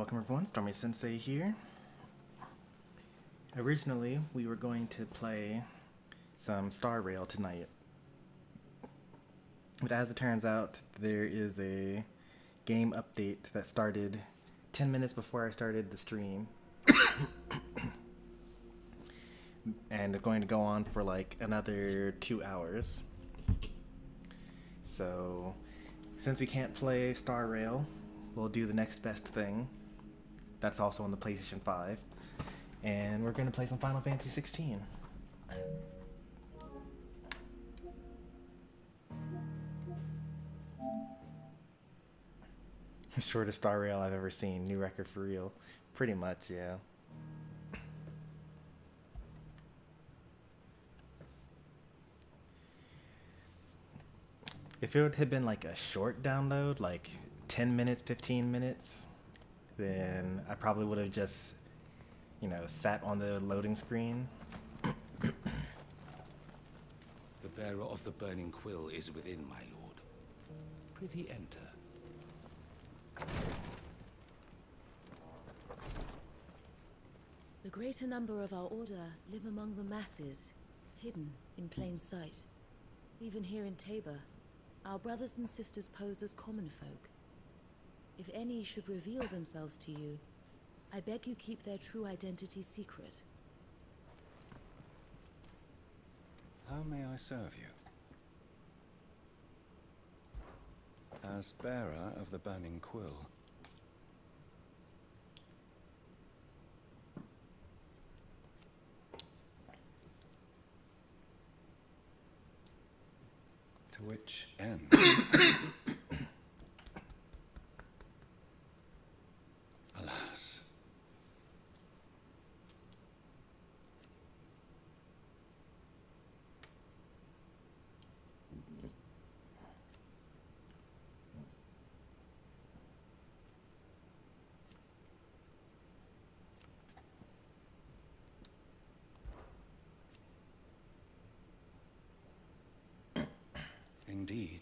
Welcome everyone, Stormy Sensei here. Originally, we were going to play some Star Rail tonight. But as it turns out, there is a game update that started 10 minutes before I started the stream. And it's going to go on for like another 2 hours. So, since we can't play Star Rail, we'll do the next best thing. That's also on the PlayStation 5. And we're going to play some Final Fantasy XVI. Shortest Star Rail I've ever seen. New record for real. Pretty much, yeah. If it had been like a short download, like 10 minutes, 15 minutes, then I probably would have just, sat on the loading screen. The bearer of the burning quill is within, my lord. Prithee enter. The greater number of our order live among the masses, hidden in plain sight. Even here in Tabor, our brothers and sisters pose as common folk. If any should reveal themselves to you, I beg you keep their true identity secret. How may I serve you? As bearer of the burning quill, to which end? Alas. Indeed.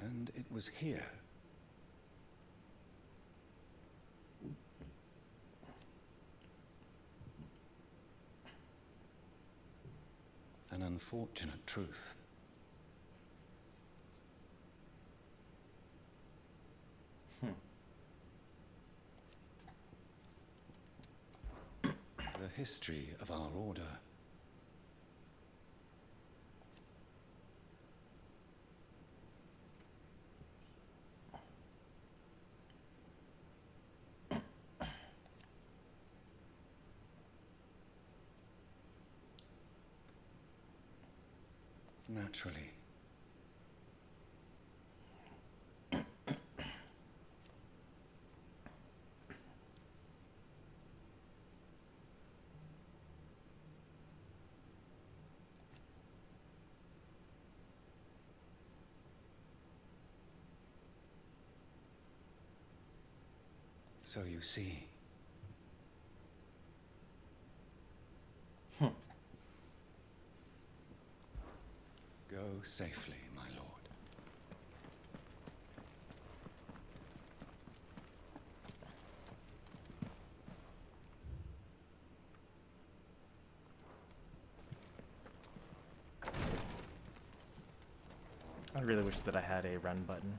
And it was here an unfortunate truth. The history of our order. Naturally. So you see. Go safely, my lord. I really wish that I had a run button.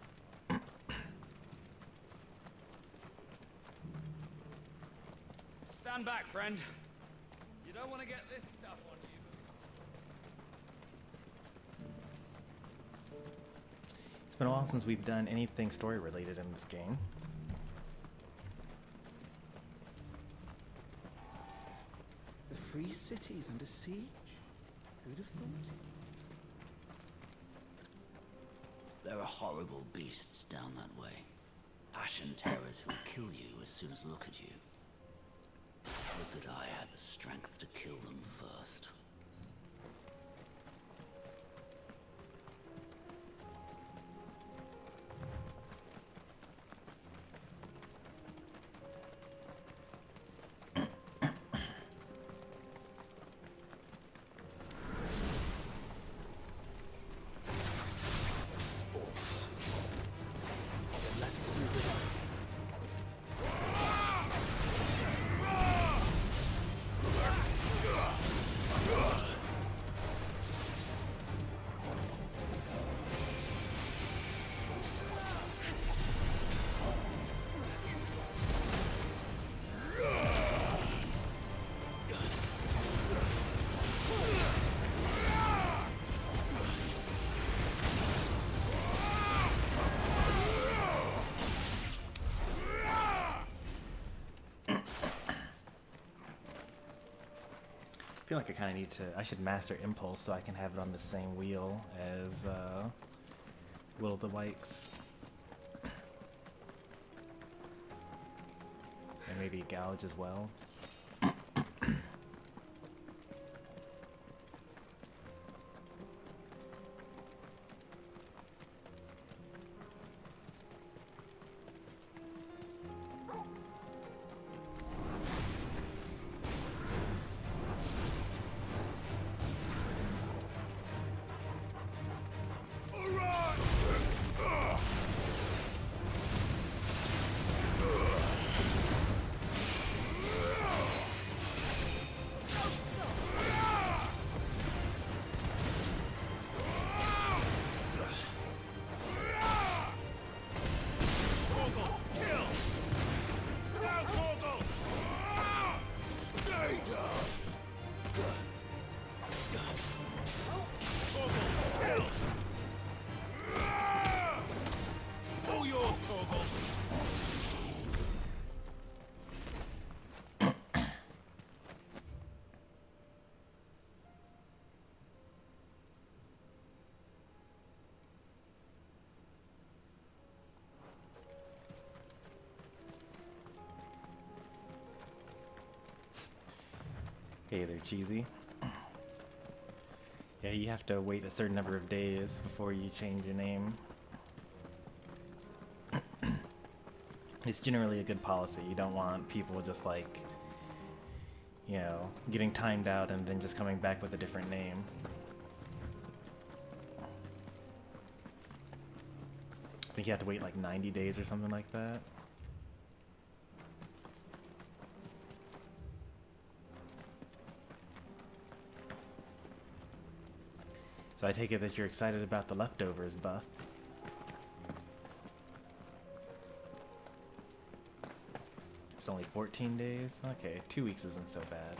Stand back, friend. You don't want to get this stuff on you. It's been a while since we've done anything story related in this game. The free city's under siege? Who'd have thought? There are horrible beasts down that way. Ashen terrors who'll kill you as soon as look at you. Would that I had the strength to kill them first. feel like I kind of need to. I should master Impulse so I can have it on the same wheel as Will of the Wikes. And maybe Gouge as well. Hey there, Cheesy. Yeah, you have to wait a certain number of days before you change your name. It's generally a good policy. You don't want people just like, you know, getting timed out and then just coming back with a different name. I think you have to wait like 90 days or something like that. So I take it that you're excited about the Leftovers buff. It's only 14 days? Okay, 2 weeks isn't so bad.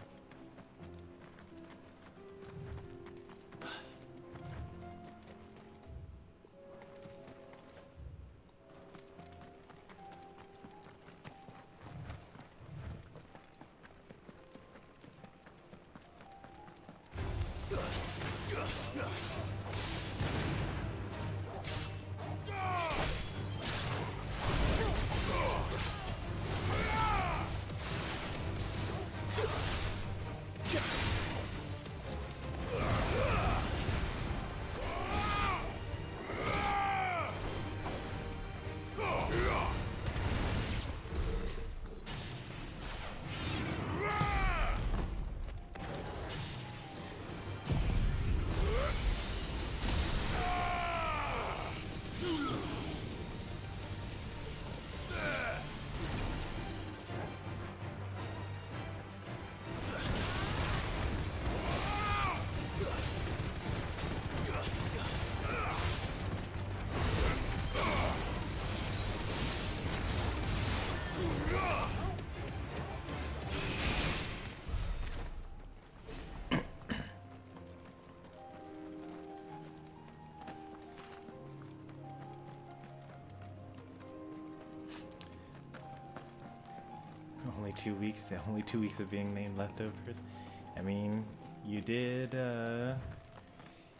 Only 2 weeks? Yeah, only 2 weeks of being named Leftovers? I mean, you did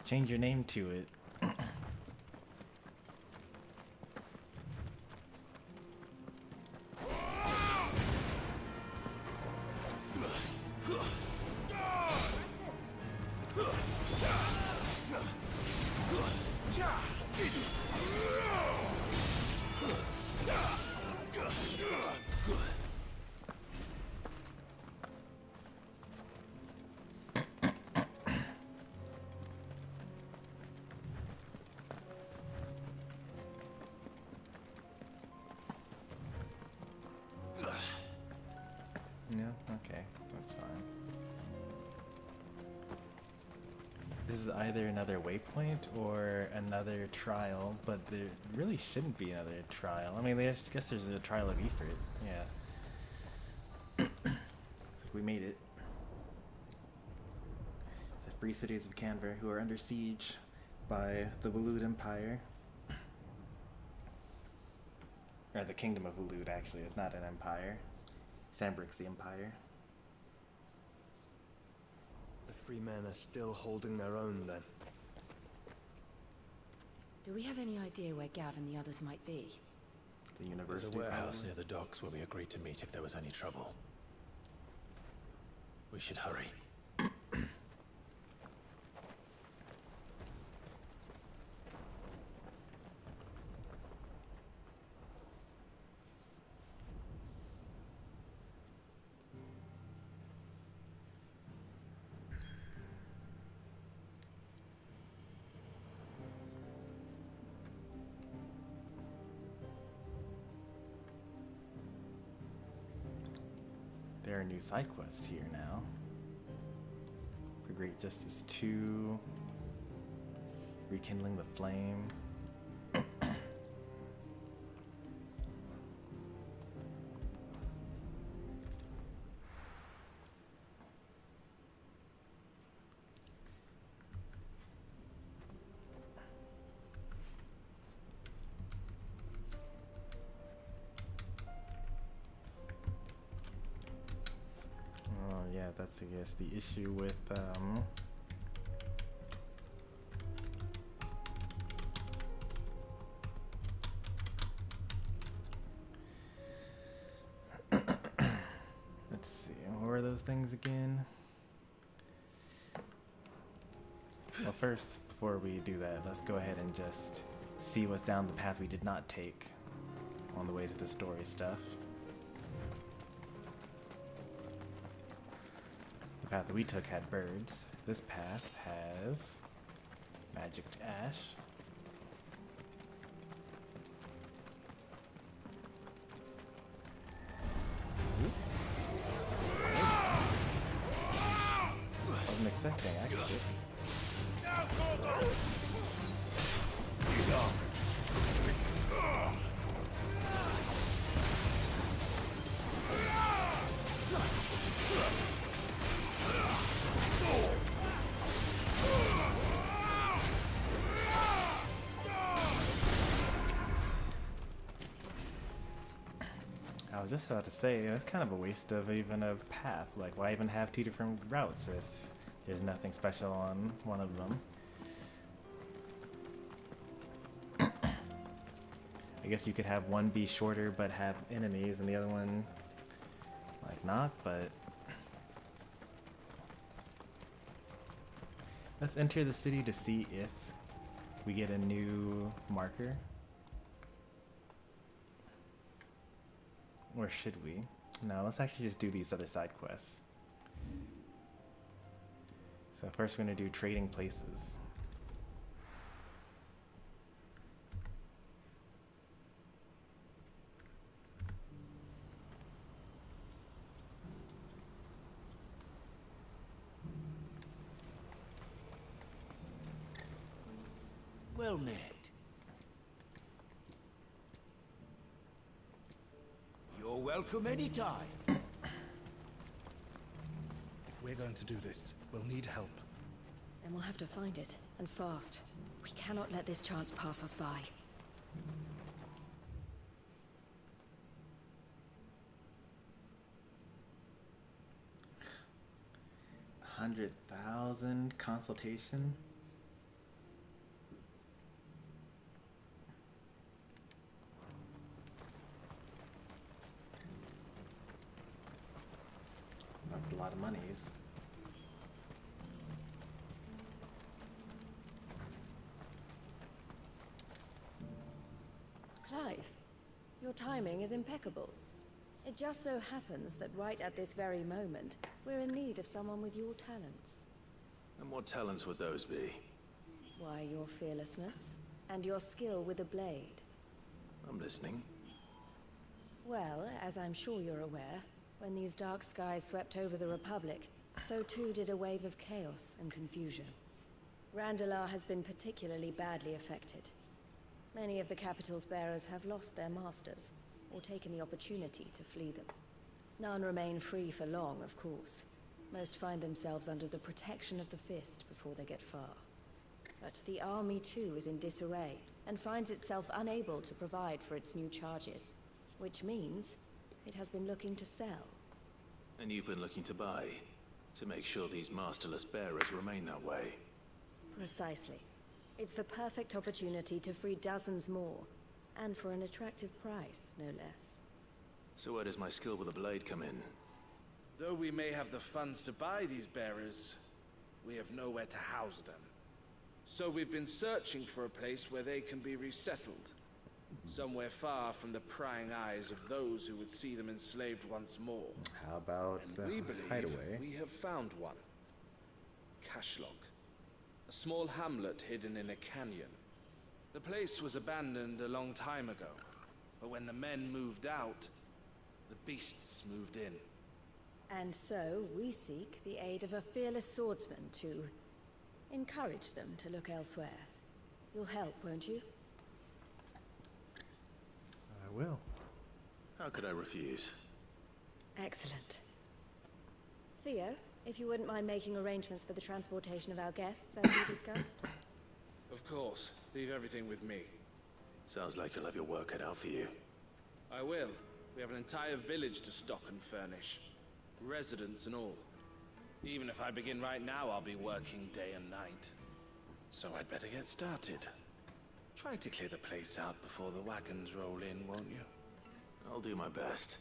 change your name to it. Yeah, okay, that's fine. This is either another waypoint or another trial, but there really shouldn't be another trial. I mean, I guess there's a trial of Ifrit, yeah. Looks like we made it. The free cities of Canver, who are under siege by the Wulud Empire. Or the Kingdom of Wulud, actually. It's not an empire. Sambrick's the empire. The free men are still holding their own, then. Do we have any idea where Gav and the others might be? The There's a university. warehouse near the docks where we agreed to meet if there was any trouble. We should hurry. There are new side quests here now. For Great Justice 2, Rekindling the Flame. Yeah, that's I guess the issue with let's see, what were those things again? Well, first, before we do that, let's go ahead and just see what's down the path we did not take on the way to the story stuff. The path that we took had birds. This path has magic ash. Wasn't expecting, actually. I was just about to say, it's kind of a waste of even a path. Like, why even have two different routes if there's nothing special on one of them? I guess you could have one be shorter but have enemies and the other one, like, not, but... Let's enter the city to see if we get a new marker. Or should we? No, let's actually just do these other side quests. So first we're going to do trading places. Well met. You're welcome anytime. If we're going to do this, we'll need help. Then we'll have to find it, and fast. We cannot let this chance pass us by. $100,000 consultation. That's a lot of monies. Clive, your timing is impeccable. It just so happens that right at this very moment, we're in need of someone with your talents. And what talents would those be? Why, your fearlessness and your skill with a blade. I'm listening. Well, as I'm sure you're aware, when these dark skies swept over the Republic, so too did a wave of chaos and confusion. Randalar has been particularly badly affected. Many of the capital's bearers have lost their masters, or taken the opportunity to flee them. None remain free for long, of course. Most find themselves under the protection of the Fist before they get far. But the army too is in disarray, and finds itself unable to provide for its new charges. Which means it has been looking to sell. And you've been looking to buy? To make sure these masterless bearers remain that way. Precisely. It's the perfect opportunity to free dozens more. And for an attractive price, no less. So where does my skill with the blade come in? Though we may have the funds to buy these bearers, we have nowhere to house them. So we've been searching for a place where they can be resettled. Somewhere far from the prying eyes of those who would see them enslaved once more. How about And we the believe hideaway? we have found one. Cashlock. A small hamlet hidden in a canyon. The place was abandoned a long time ago, but when the men moved out, the beasts moved in. And so, we seek the aid of a fearless swordsman to encourage them to look elsewhere. You'll help, won't you? I will. How could I refuse? Excellent. Theo, if you wouldn't mind making arrangements for the transportation of our guests, as we discussed. Of course. Leave everything with me. Sounds like you'll have your work cut out for you. I will. We have an entire village to stock and furnish. Residents and all. Even if I begin right now, I'll be working day and night. So I'd better get started. Try to clear the place out before the wagons roll in, won't you? I'll do my best.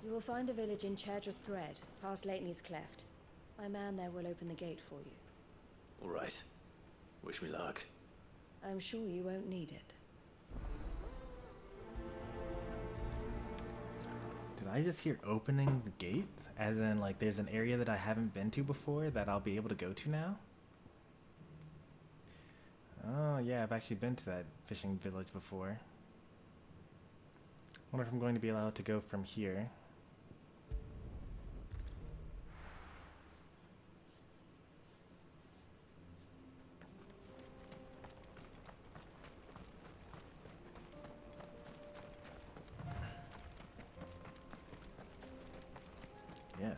You will find a village in Chedra's Thread, past Lateney's Cleft. My man there will open the gate for you. All right. Wish me luck. I'm sure you won't need it. Did I just hear opening the gate? As in, like, there's an area that I haven't been to before that I'll be able to go to now? Oh, yeah, I've actually been to that fishing village before. Wonder if I'm going to be allowed to go from here. Yes,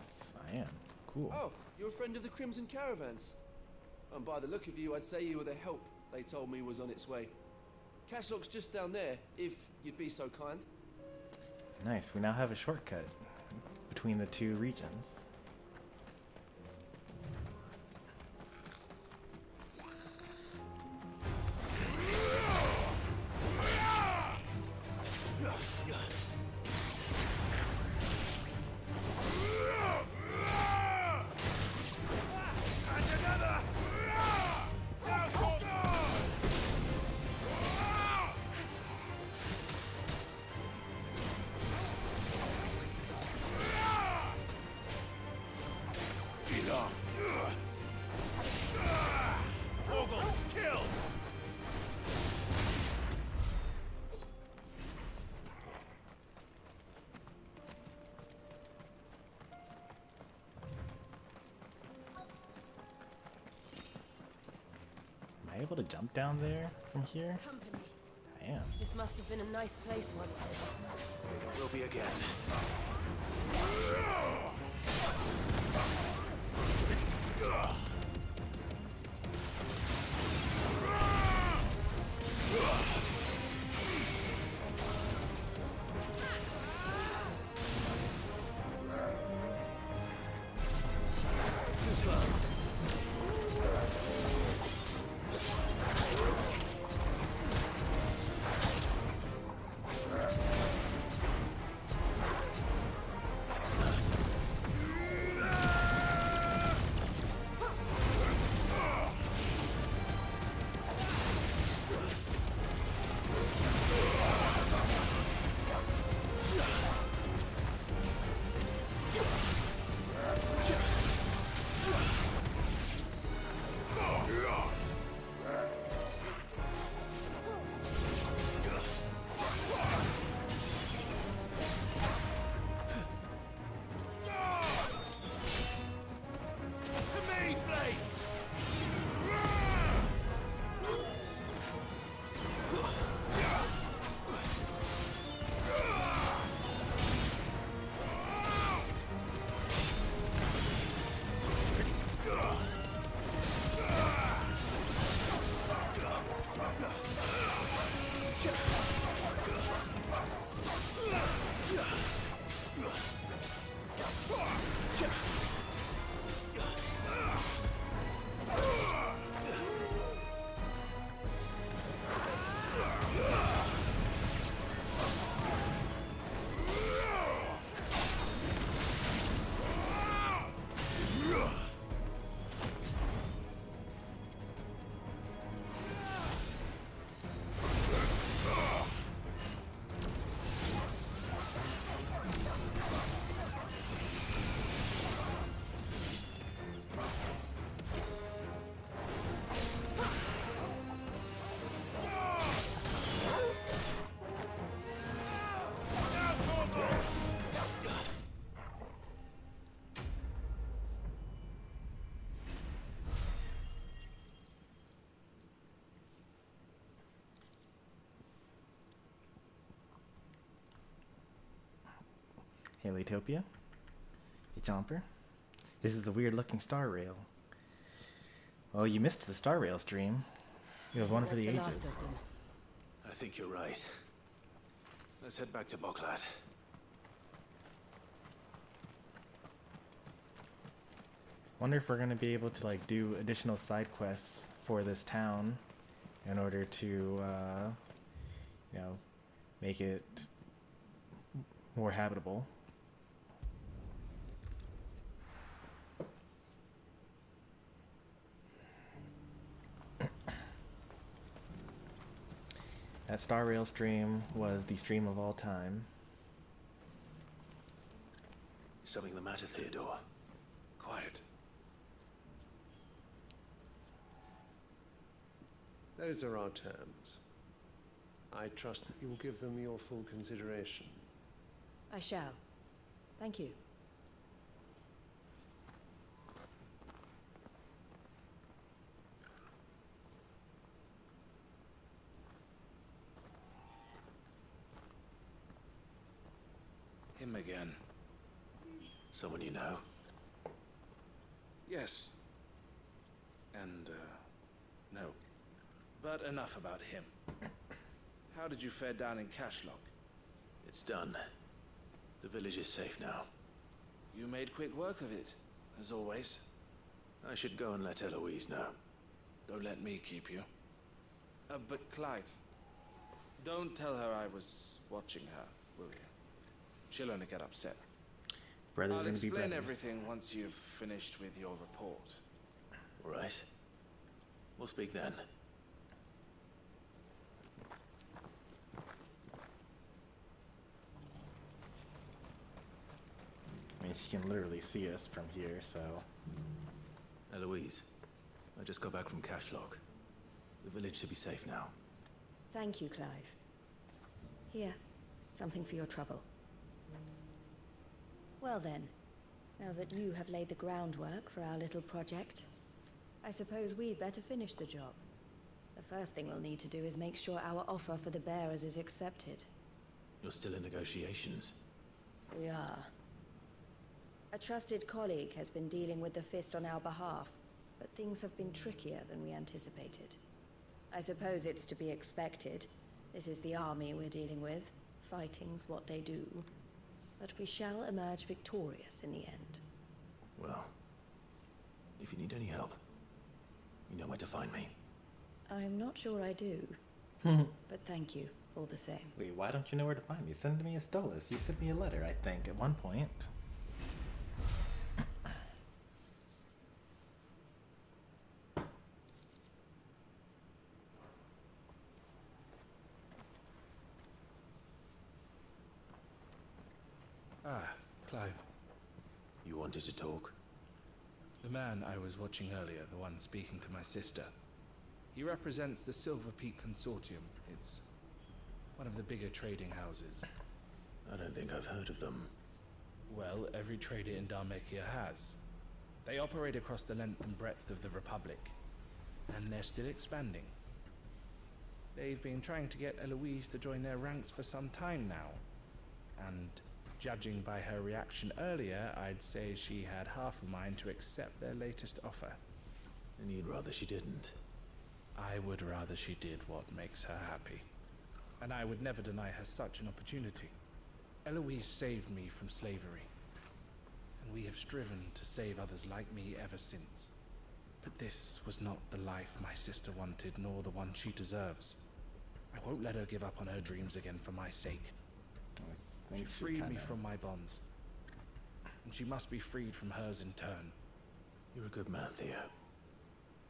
I am. Cool. Oh, you're a friend of the Crimson Caravans. And by the look of you, I'd say you were the help they told me was on its way. Cashlock's just down there, if you'd be so kind. Nice, we now have a shortcut between the two regions. Am I able to jump down there from here? Company. I am. This must have been a nice place once. It will be again. Too slow. Halitopia. A jumper. This is a weird looking star rail. Well, you missed the star rail stream. You have one for the ages. I think you're right. Let's head back to Boklad. Wonder if we're gonna be able to like do additional side quests for this town in order to, you know, make it more habitable. That Star Rail stream was the stream of all time. Is something the matter, Theodore? Quiet. Those are our terms. I trust that you will give them your full consideration. I shall. Thank you. Him again. Someone you know? Yes. And, no. But enough about him. How did you fare down in Cashlock? It's done. The village is safe now. You made quick work of it, as always. I should go and let Eloise know. Don't let me keep you. But Clive, don't tell her I was watching her, will you? She'll only get upset. Brothers I'll gonna be explain brothers. everything once you've finished with your report. All right. We'll speak then. I mean, she can literally see us from here, so... Eloise, I just got back from Cashlock. The village should be safe now. Thank you, Clive. Here, something for your trouble. Well then, now that you have laid the groundwork for our little project, I suppose we'd better finish the job. The first thing we'll need to do is make sure our offer for the bearers is accepted. You're still in negotiations? We are. A trusted colleague has been dealing with the Fist on our behalf, but things have been trickier than we anticipated. I suppose it's to be expected. This is the army we're dealing with. Fighting's what they do. But we shall emerge victorious in the end. Well, if you need any help, you know where to find me. I'm not sure I do. But thank you, all the same. Wait, why don't you know where to find me? Send me a Stolas. You sent me a letter, I think, at one point. Ah, Clive. You wanted to talk? The man I was watching earlier, the one speaking to my sister. He represents the Silver Peak Consortium. It's one of the bigger trading houses. I don't think I've heard of them. Well, every trader in Dharmekia has. They operate across the length and breadth of the Republic. And they're still expanding. They've been trying to get Eloise to join their ranks for some time now. And judging by her reaction earlier, I'd say she had half a mind to accept their latest offer. And you'd rather she didn't? I would rather she did what makes her happy. And I would never deny her such an opportunity. Eloise saved me from slavery. And we have striven to save others like me ever since. But this was not the life my sister wanted, nor the one she deserves. I won't let her give up on her dreams again for my sake. She freed me from my bonds. And she must be freed from hers in turn. You're a good man, Theo.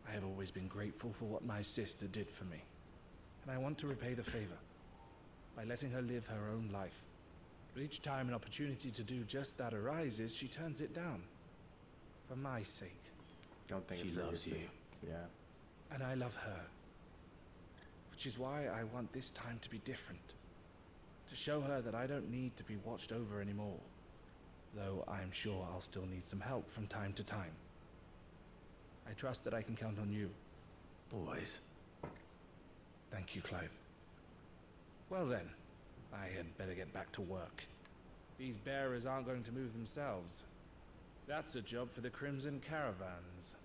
I have always been grateful for what my sister did for me. And I want to repay the favor by letting her live her own life. But each time an opportunity to do just that arises, she turns it down. For my sake. Don't think she it's for loves your you. sake. Yeah. And I love her. Which is why I want this time to be different. To show her that I don't need to be watched over anymore. Though I'm sure I'll still need some help from time to time. I trust that I can count on you. Always. Thank you, Clive. Well then, I had better get back to work. These bearers aren't going to move themselves. That's a job for the Crimson Caravans.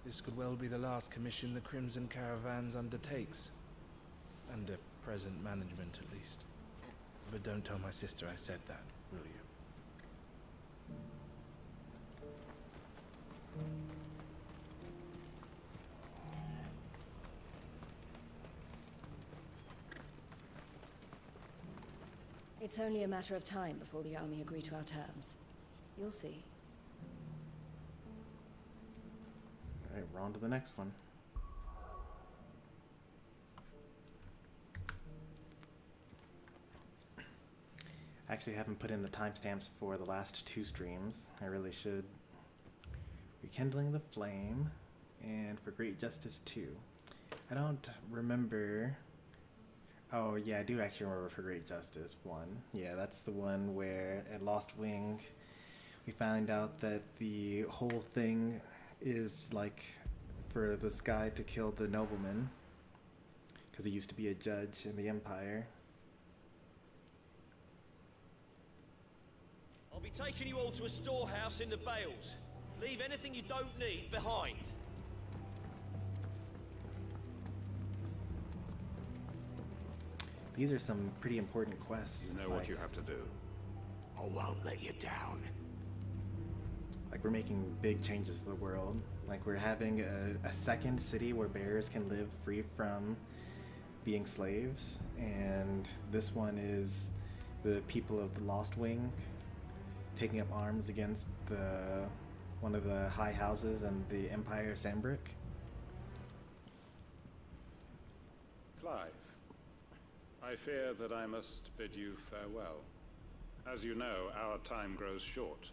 This could well be the last commission the Crimson Caravans undertakes. Under present management, at least. But don't tell my sister I said that, will you? It's only a matter of time before the army agree to our terms. You'll see. Alright, we're on to the next one. I actually haven't put in the timestamps for the last 2 streams. I really should. Rekindling the Flame, and for Great Justice 2. I don't remember. Oh yeah, I do actually remember for Great Justice 1. Yeah, that's the one where at Lost Wing we find out that the whole thing is like for this guy to kill the nobleman because he used to be a judge in the Empire. I'll be taking you all to a storehouse in the Bales. Leave anything you don't need behind. These are some pretty important quests. You know what you have to do. I won't let you down. Like we're making big changes to the world. Like we're having a second city where bearers can live free from being slaves. And this one is the people of the Lost Wing taking up arms against one of the high houses and the Empire Sandbrick. Clive, I fear that I must bid you farewell. As you know, our time grows short.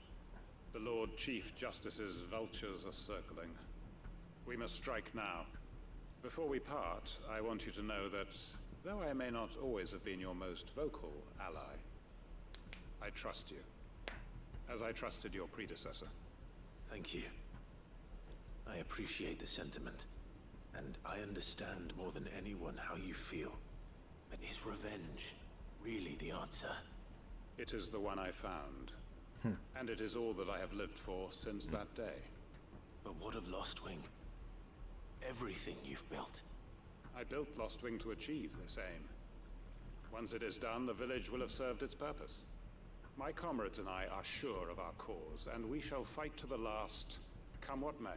The Lord Chief Justice's vultures are circling. We must strike now. Before we part, I want you to know that, though I may not always have been your most vocal ally, I trust you, as I trusted your predecessor. Thank you. I appreciate the sentiment, and I understand more than anyone how you feel. But is revenge really the answer? It is the one I found, and it is all that I have lived for since that day. But what of Lost Wing? Everything you've built. I built Lost Wing to achieve this aim. Once it is done, the village will have served its purpose. My comrades and I are sure of our cause, and we shall fight to the last, come what may.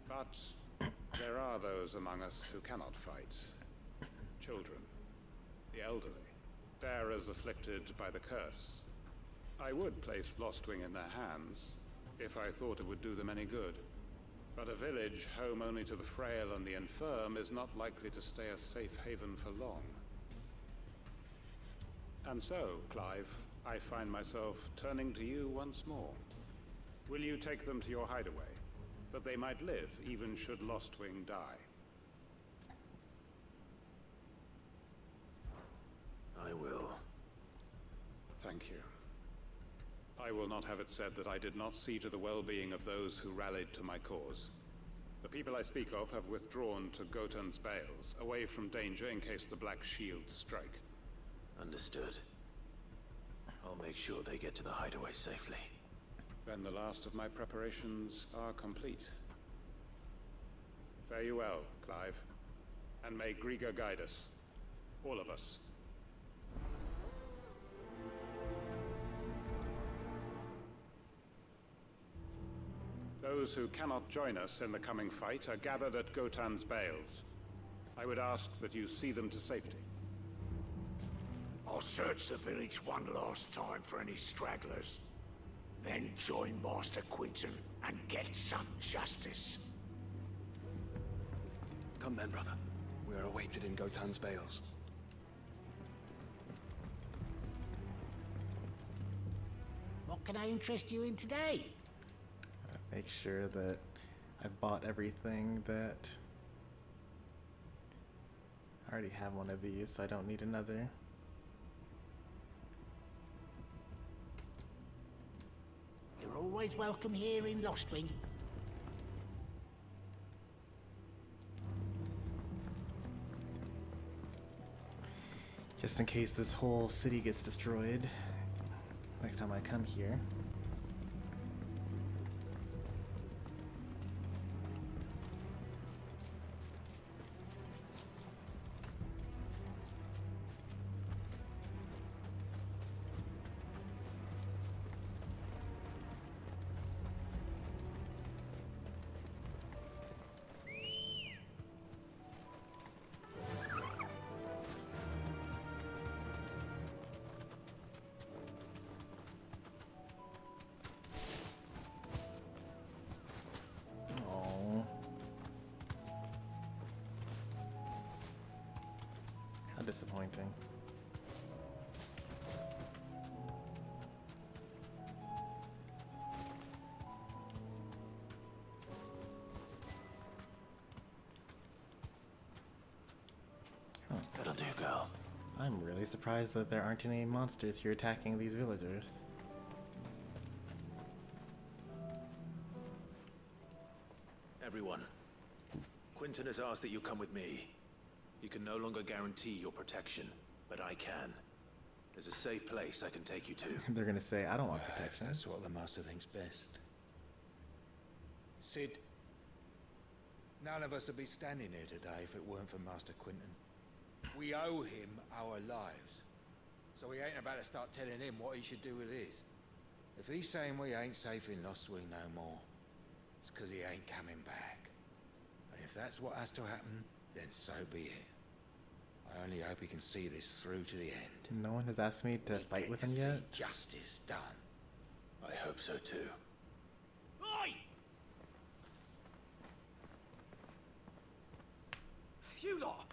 But there are those among us who cannot fight. Children, the elderly, bearers afflicted by the curse. I would place Lost Wing in their hands, if I thought it would do them any good. But a village home only to the frail and the infirm is not likely to stay a safe haven for long. And so, Clive, I find myself turning to you once more. Will you take them to your hideaway, that they might live even should Lost Wing die? I will. Thank you. I will not have it said that I did not see to the well-being of those who rallied to my cause. The people I speak of have withdrawn to Gotan's Bales, away from danger in case the Black Shields strike. Understood. I'll make sure they get to the hideaway safely. Then the last of my preparations are complete. Fare you well, Clive. And may Griga guide us. All of us. Those who cannot join us in the coming fight are gathered at Gotan's Bales. I would ask that you see them to safety. I'll search the village one last time for any stragglers. Then join Master Quinton and get some justice. Come then, brother. We are awaited in Gotan's Bales. What can I interest you in today? Make sure that I bought everything that... I already have one of these, so I don't need another. You're always welcome here in Lost Wing. Just in case this whole city gets destroyed next time I come here. Disappointing. Huh. That'll do, girl. I'm really surprised that there aren't any monsters here attacking these villagers. Everyone, Quentin has asked that you come with me. You can no longer guarantee your protection, but I can. There's a safe place I can take you to. They're gonna say, I don't want protection. That's what the Master thinks best. Sid, none of us would be standing here today if it weren't for Master Quentin. We owe him our lives. So we ain't about to start telling him what he should do with his. If he's saying we ain't safe in Lostwing no more, it's because he ain't coming back. And if that's what has to happen, then so be it. I only hope he can see this through to the end. No one has asked me to fight with him See yet? justice done. I hope so too. Oi! You lot!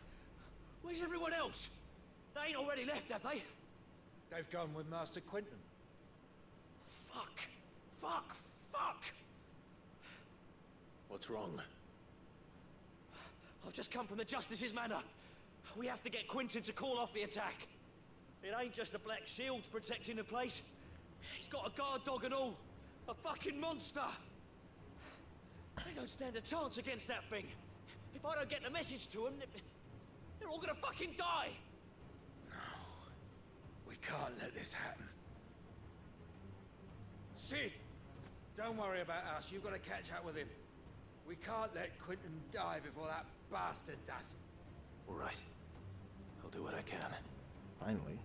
Where's everyone else? They ain't already left, have they? They've gone with Master Quentin. Fuck! Fuck! Fuck! What's wrong? I've just come from the Justice's manor. We have to get Quentin to call off the attack. It ain't just a black shield protecting the place. He's got a guard dog and all. A fucking monster. They don't stand a chance against that thing. If I don't get the message to them, they're all gonna fucking die. No. We can't let this happen. Sid! Don't worry about us. You've got to catch up with him. We can't let Quentin die before that bastard does. All right. I'll do what I can. Finally.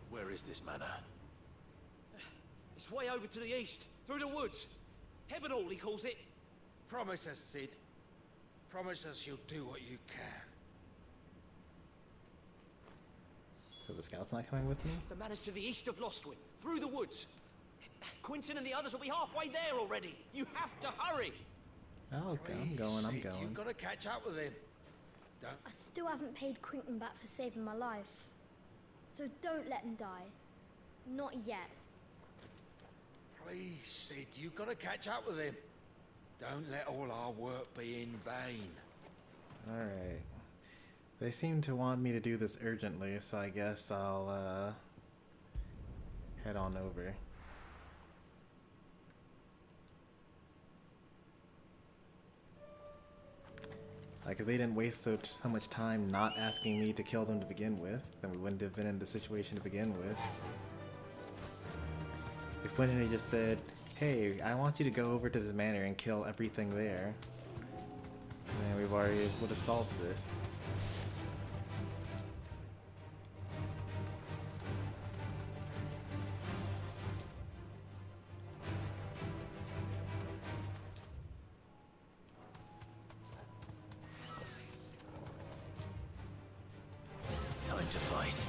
Where is this manor? It's way over to the east, through the woods. Heavenhall, he calls it. Promise us, Sid. Promise us you'll do what you can. So the scout's not coming with me? The manor's to the east of Lostwing, through the woods. Quentin and the others will be halfway there already. You have to hurry. Oh, okay, I'm going, I'm Sid, going. You've got to catch up with him. Don't. I still haven't paid Quentin back for saving my life. So don't let him die. Not yet. Please, Sid, you've got to catch up with him. Don't let all our work be in vain. Alright. They seem to want me to do this urgently, so I guess I'll head on over. Like, if they didn't waste so much time not asking me to kill them to begin with, then we wouldn't have been in the situation to begin with. If Quentin had just said, hey, I want you to go over to this manor and kill everything there, then we've already would have solved this. Time to fight.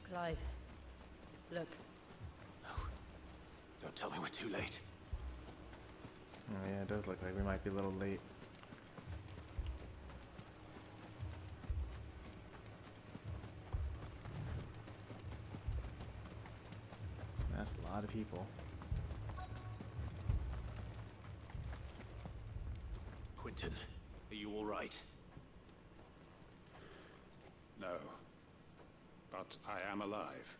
Clive, look. No. Don't tell me we're too late. Oh yeah, it does look like we might be a little late. That's lot of people. Quentin, are you all right? No. But I am alive.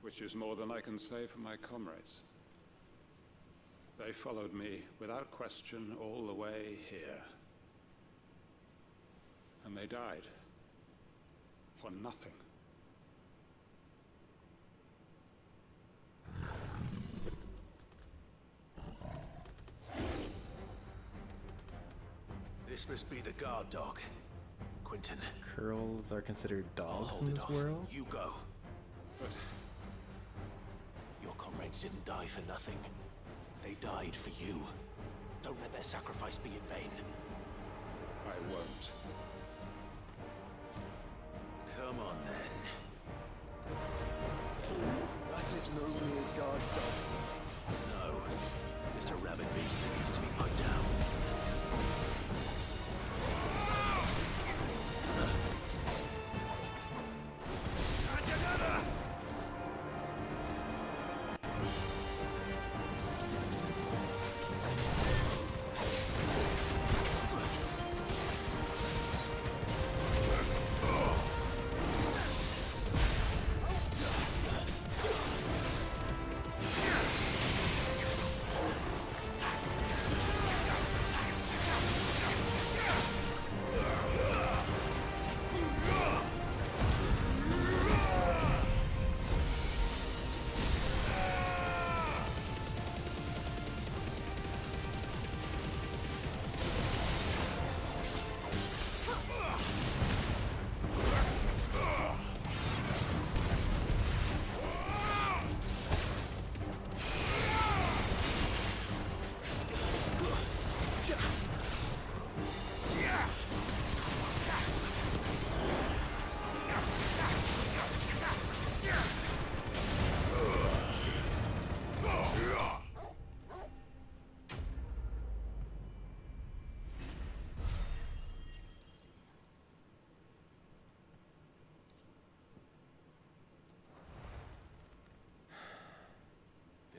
Which is more than I can say for my comrades. They followed me without question all the way here. And they died. For nothing. This must be the guard dog. Quentin. Curls are considered I'll dogs hold in it this off. world? You go. But your comrades didn't die for nothing. They died for you. Don't let their sacrifice be in vain. I won't. Come on, then. That is no mere guard dog. No. Just a rabid beast that needs to be put down.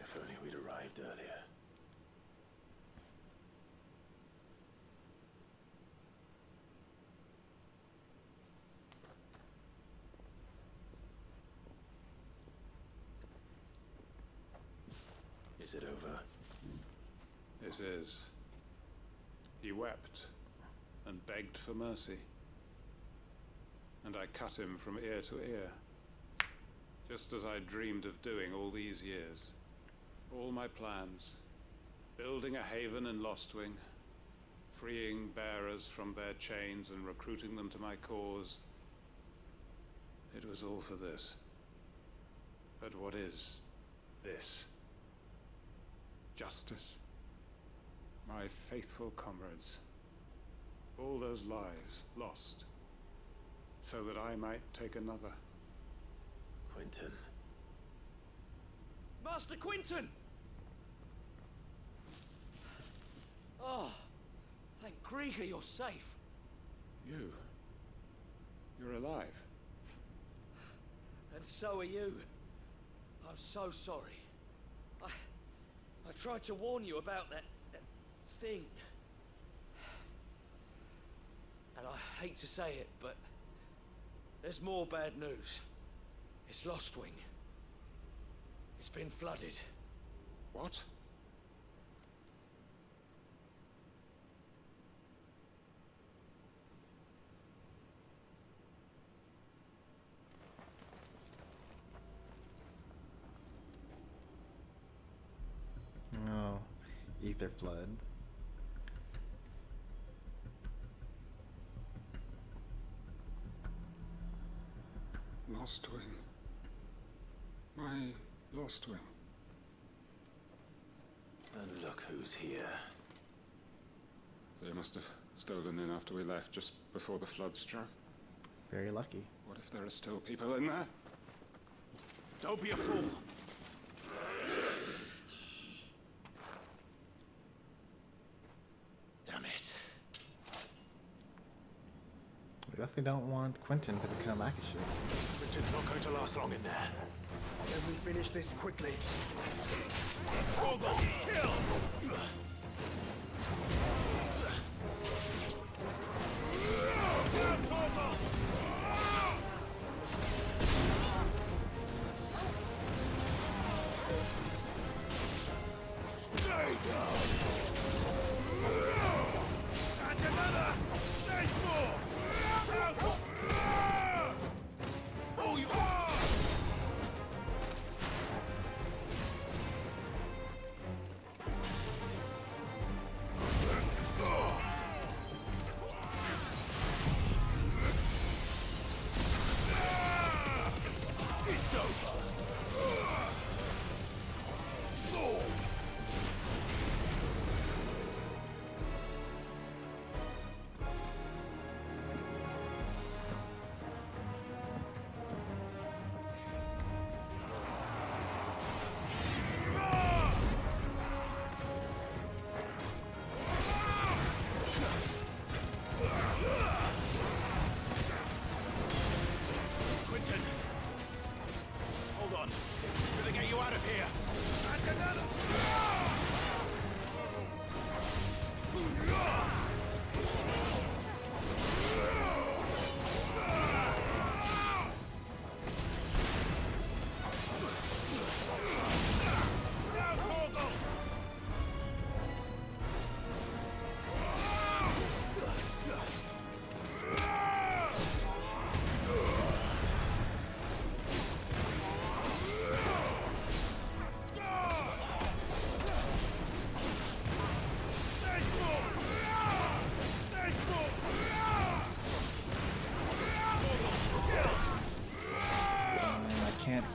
If only we'd arrived earlier. Is it over? This is. He wept and begged for mercy. And I cut him from ear to ear. Just as I dreamed of doing all these years. All my plans. Building a haven in Lostwing. Freeing bearers from their chains and recruiting them to my cause. It was all for this. But what is this? Justice? My faithful comrades. All those lives lost. So that I might take another. Quentin. Master Quinton! Oh, thank Grieger you're safe. You're alive. And so are you. I'm so sorry. I tried to warn you about that thing. And I hate to say it, but there's more bad news. It's Lostwing. It's been flooded. What? Oh, ether flood. Lostwing. My Lostwing. And look who's here. They must have stolen in after we left, just before the flood struck. Very lucky. What if there are still people in there? Don't be a fool! Damn it. definitely don't want Quentin to become Akashic. Quentin's not going to last long in there. Can we finish this quickly? Kill!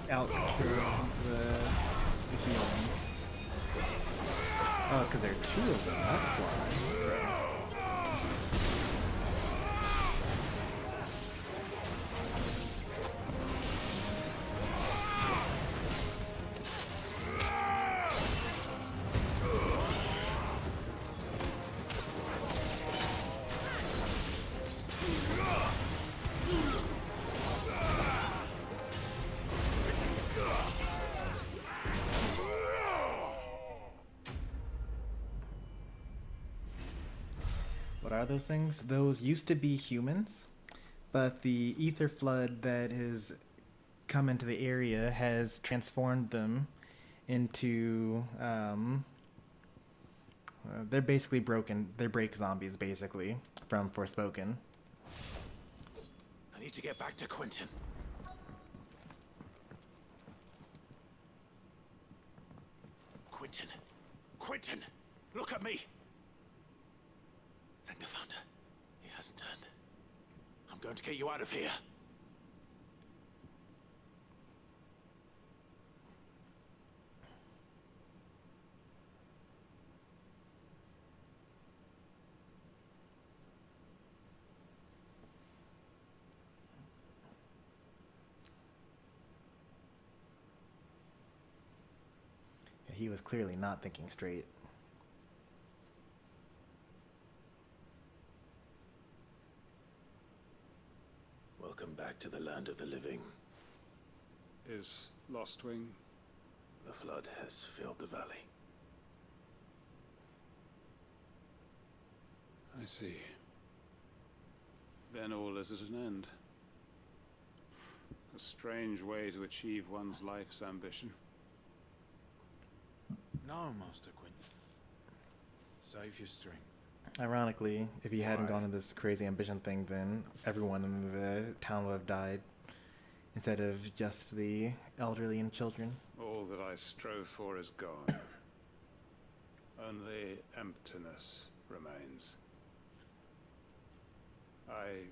Out the healing. Oh, because there are two of them, that's why. What are those things? Those used to be humans, but the ether flood that has come into the area has transformed them into they're basically broken. They're break zombies, basically, from Forspoken. I need to get back to Quentin. Quentin! Quentin! Look at me! Thank the Founder. He hasn't turned. I'm going to get you out of here. He was clearly not thinking straight. Welcome back to the land of the living. Is Lostwing? The flood has filled the valley. I see. Then all is at an end. A strange way to achieve one's life's ambition. No, Master Quentin. Save your strength. Ironically, if he hadn't gone to this crazy ambition thing, then everyone in the town would have died, instead of just the elderly and children. All that I strove for is gone. Only emptiness remains. I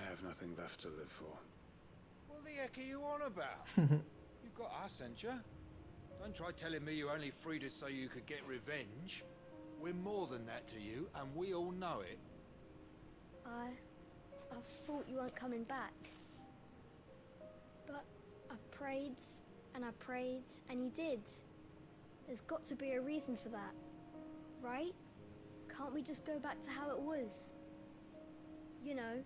have nothing left to live for. What the heck are you on about? You've got us, ain't you? Don't try telling me you only freed us so you could get revenge. We're more than that to you, and we all know it. I thought you weren't coming back. But I prayed, and you did. There's got to be a reason for that, right? Can't we just go back to how it was? You know,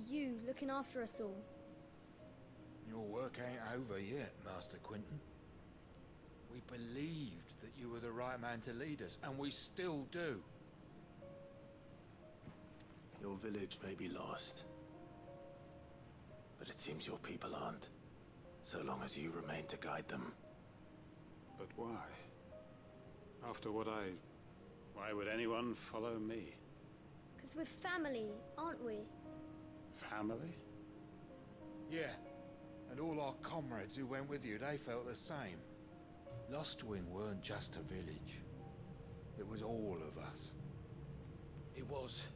you looking after us all. Your work ain't over yet, Master Quentin. We believed that you were the right man to lead us, and we still do. Your village may be lost, but it seems your people aren't, so long as you remain to guide them. But why? After what why would anyone follow me? 'Cause we're family, aren't we? Family? Yeah, and all our comrades who went with you, they felt the same. Lostwing weren't just a village. It was all of us. It was.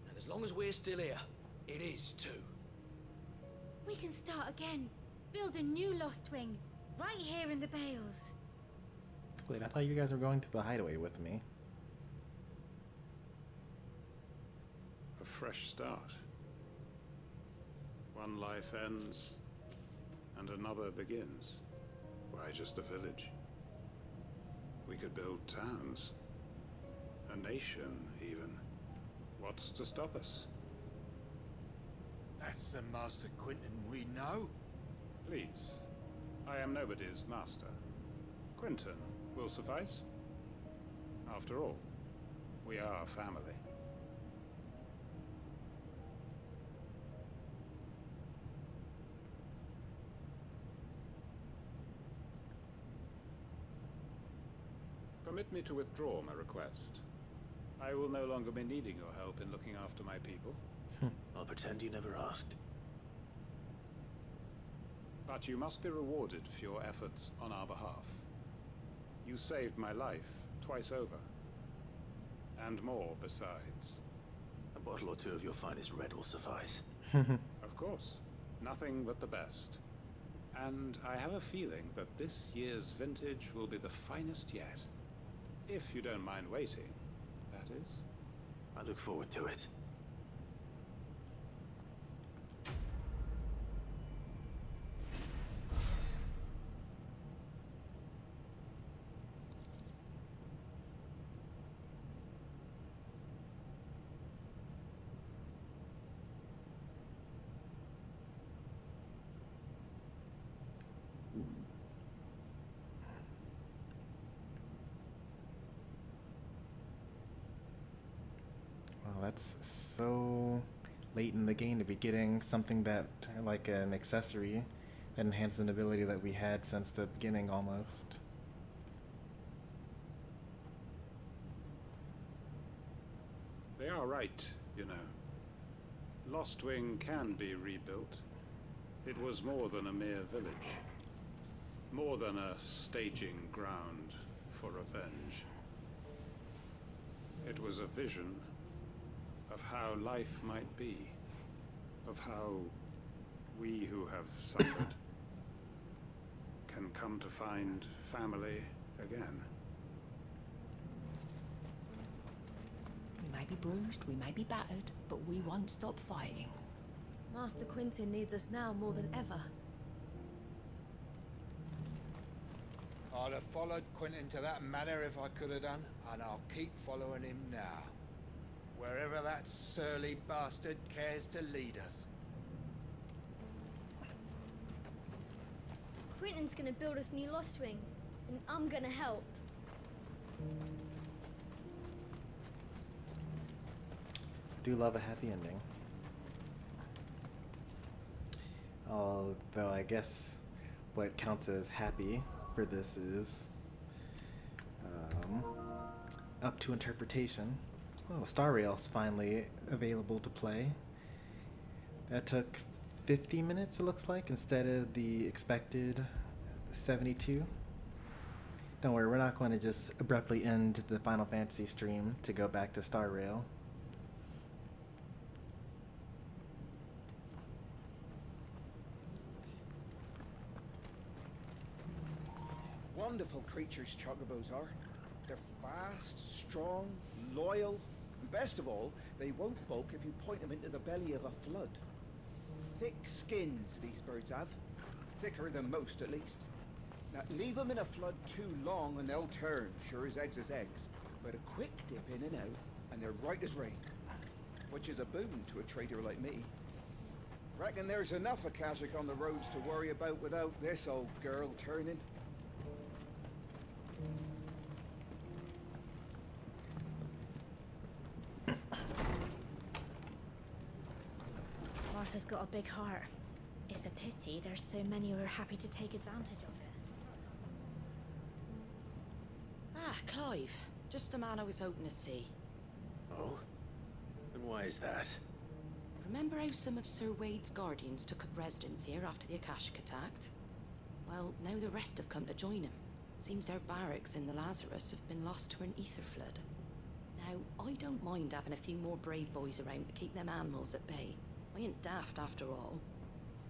And as long as we're still here, it is too. We can start again. Build a new Lost Wing. Right here in the Bales. Wait, I thought you guys were going to the hideaway with me. A fresh start. One life ends, and another begins. Why just a village? We could build towns. A nation, even. What's to stop us? That's the Master Quentin we know. Please. I am nobody's master. Quentin will suffice. After all, we are family. Permit me to withdraw my request. I will no longer be needing your help in looking after my people. I'll pretend you never asked. But you must be rewarded for your efforts on our behalf. You saved my life twice over. And more besides. A bottle or two of your finest red will suffice. Of course. Nothing but the best. And I have a feeling that this year's vintage will be the finest yet. If you don't mind waiting, that is. I look forward to it. That's so late in the game to be getting something that, like an accessory, that enhances an ability that we had since the beginning almost. They are right, you know. Lostwing can be rebuilt. It was more than a mere village. More than a staging ground for revenge. It was a vision of how life might be, of how we who have suffered can come to find family again. We may be bruised, we may be battered, but we won't stop fighting. Master Quentin needs us now more than ever. I'd have followed Quentin to that manor if I could have done, and I'll keep following him now. Wherever that surly bastard cares to lead us. Quentin's gonna build us new Lost Wing, and I'm gonna help. Do love a happy ending. Although I guess what counts as happy for this is up to interpretation. Oh, Star Rail's finally available to play. That took 50 minutes, it looks like, instead of the expected 72. Don't worry, we're not going to just abruptly end the Final Fantasy stream to go back to Star Rail. Wonderful creatures, chocobos are. They're fast, strong, loyal, and best of all, they won't balk if you point them into the belly of a flood. Thick skins these birds have. Thicker than most, at least. Now, leave them in a flood too long and they'll turn, sure as eggs is eggs. But a quick dip in and out, and they're right as rain. which is a boon to a trader like me. Reckon there's enough Akashic on the roads to worry about without this old girl turning. Martha's got a big heart. It's a pity there's so many who are happy to take advantage of it. Ah, Clive. Just the man I was hoping to see. Oh? And why is that? Remember how some of Sir Wade's guardians took up residence here after the Akashic attacked? Well, now the rest have come to join him. Seems their barracks in the Lazarus have been lost to an ether flood. Now, I don't mind having a few more brave boys around to keep them animals at bay. I ain't daft after all.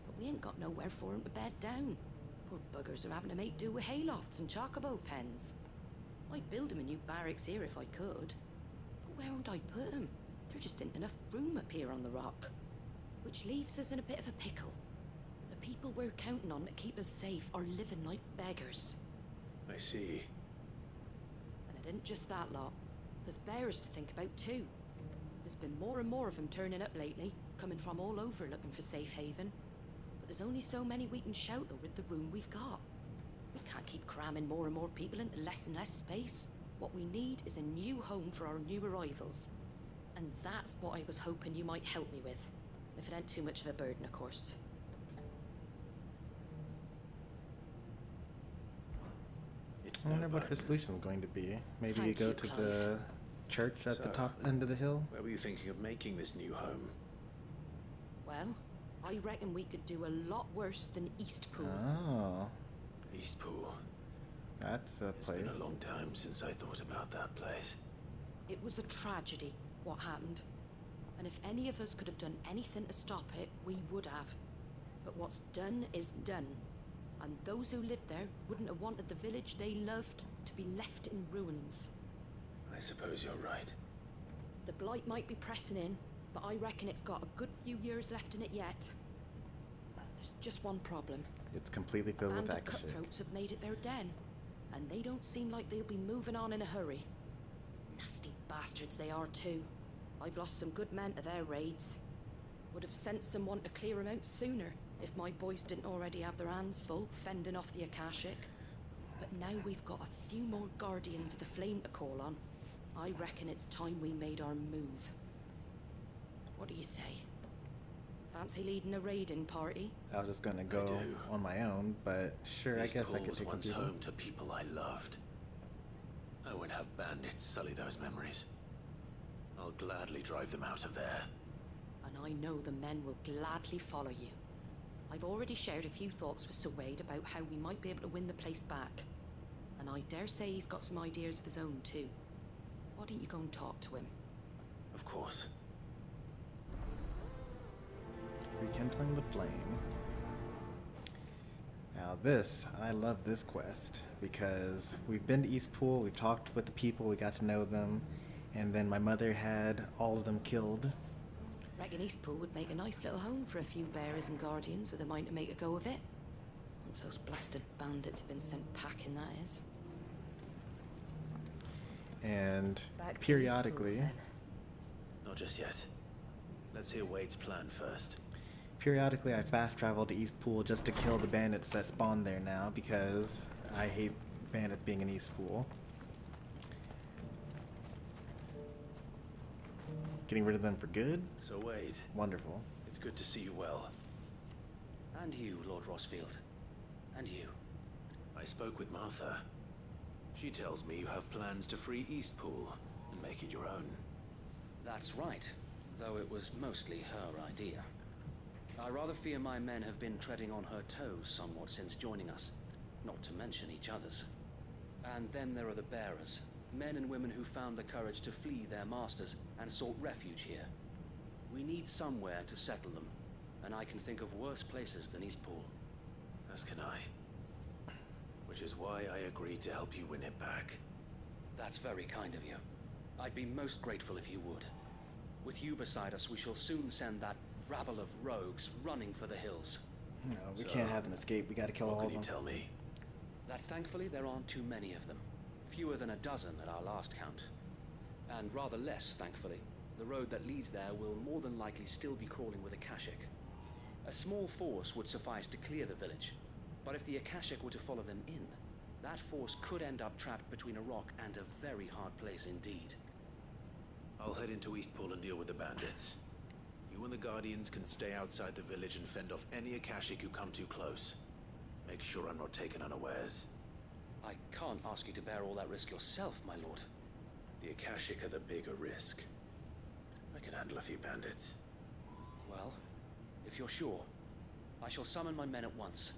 But we ain't got nowhere for 'em to bed down. Poor buggers are having to make do with haylofts and chocobo pens. I'd build 'em a new barracks here if I could. But where would I put 'em? There just ain't enough room up here on the rock. Which leaves us in a bit of a pickle. The people we're counting on to keep us safe are living like beggars. I see. And it isn't just that lot. There's bears to think about too. There's been more and more of them turning up lately, coming from all over looking for safe haven. But there's only so many we can shelter with the room we've got. We can't keep cramming more and more people into less and less space. What we need is a new home for our new arrivals. And that's what I was hoping you might help me with. If it ain't too much of a burden, of course. I wonder what her solution's going to be. Maybe you Thank go you, to Clive. the church at the So, top end of the hill? Where were you thinking of making this new home? Well, I reckon we could do a lot worse than Eastpool. Oh. Eastpool. That's a It's place. been a long time since I thought about that place. It was a tragedy, what happened. And if any of us could have done anything to stop it, we would have. But what's done is done. And those who lived there wouldn't have wanted the village they loved to be left in ruins. I suppose you're right. The blight might be pressing in, but I reckon it's got a good few years left in it yet. There's just one problem. It's completely A filled with band of Akashic. cutthroats have made it their den, and they don't seem like they'll be moving on in a hurry. Nasty bastards they are too. I've lost some good men to their raids. Would have sent someone to clear them out sooner, if my boys didn't already have their hands full fending off the Akashic. But now we've got a few more guardians of the flame to call on. I reckon it's time we made our move. What do you say? Fancy leading a raiding party? I was just gonna go on my own, but sure, I guess I could was take some once people. home to people I loved. I won't have bandits sully those memories. I'll gladly drive them out of there. And I know the men will gladly follow you. I've already shared a few thoughts with Sir Wade about how we might be able to win the place back. And I dare say he's got some ideas of his own too. Why don't you go and talk to him? Of course. Rekindling the Flame. Now this, I love this quest because we've been to Eastpool, we've talked with the people, we got to know them, and then my mother had all of them killed. Reckon Eastpool would make a nice little home for a few bearers and guardians with a mind to make a go of it. Once those blasted bandits have been sent packing, that is. And Back to periodically, Eastpool, then. Not just yet. Let's hear Wade's plan first. periodically I fast travel to Eastpool just to kill the bandits that spawn there now because I hate bandits being in Eastpool. Getting rid of them for good? So Wade. Wonderful. It's good to see you well. And you, Lord Rosfield. And you. I spoke with Martha. She tells me you have plans to free Eastpool and make it your own. That's right, though it was mostly her idea. I rather fear my men have been treading on her toes somewhat since joining us, not to mention each other's. And then there are the bearers, men and women who found the courage to flee their masters and sought refuge here. We need somewhere to settle them, and I can think of worse places than Eastpool. As can I. Which is why I agreed to help you win it back. That's very kind of you. I'd be most grateful if you would. With you beside us, we shall soon send that rabble of rogues running for the hills. No, we can't have them escape. We gotta kill all of them. What can you tell me? That thankfully there aren't too many of them. Fewer than a dozen at our last count. And rather less, thankfully, The road that leads there will more than likely still be crawling with Akashic. A small force would suffice to clear the village, but if the Akashic were to follow them in, that force could end up trapped between a rock and a very hard place indeed. I'll head into Eastpool and deal with the bandits. You and the Guardians can stay outside the village and fend off any Akashic who come too close. Make sure I'm not taken unawares. I can't ask you to bear all that risk yourself, my lord. The Akashic are the bigger risk. I can handle a few bandits. Well, if you're sure, I shall summon my men at once.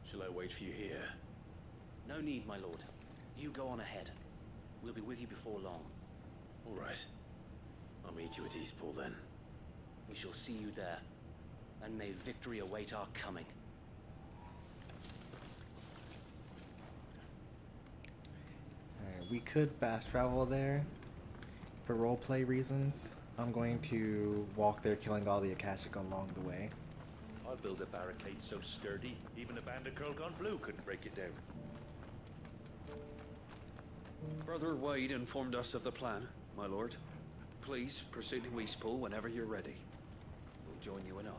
Shall I wait for you here? No need, my lord. You go on ahead. We'll be with you before long. All right. I'll meet you at Eastpool then. We shall see you there. And may victory await our coming. Alright, we could fast travel there for roleplay reasons. I'm going to walk there, killing all the Akashic along the way. I'll build a barricade so sturdy, even a band of Curl Gone Blue couldn't break it down. Brother Wade informed us of the plan, my lord. Please proceed to Eastpool whenever you're ready. We'll join you in on.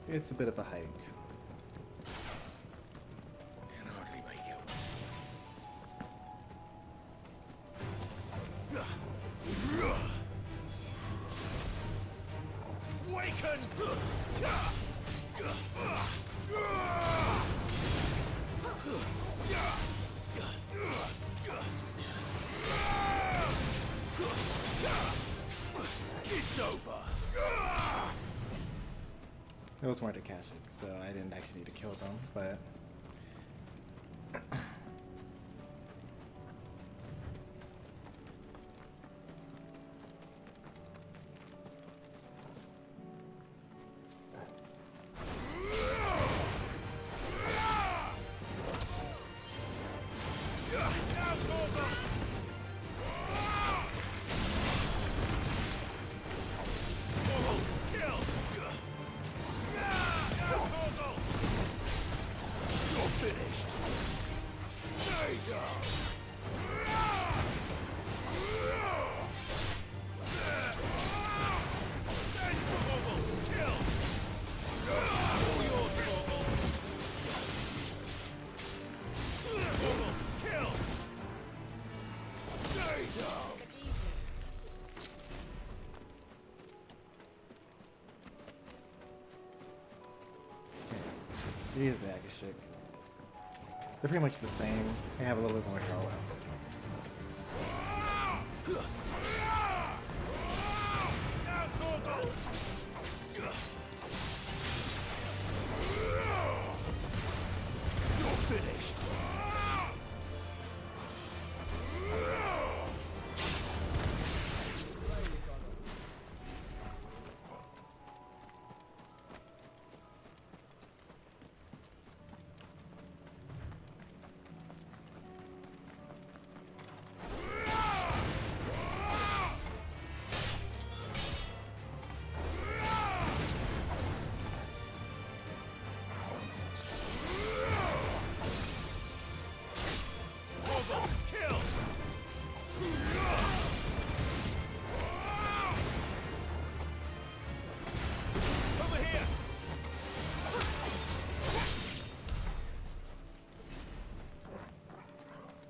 It's a bit of a hike. Can hardly make it. Waken! It's over. Those weren't Akashic, so I didn't actually need to kill them, but these are the Akashic. They're pretty much the same. They have a little bit more health. You're finished.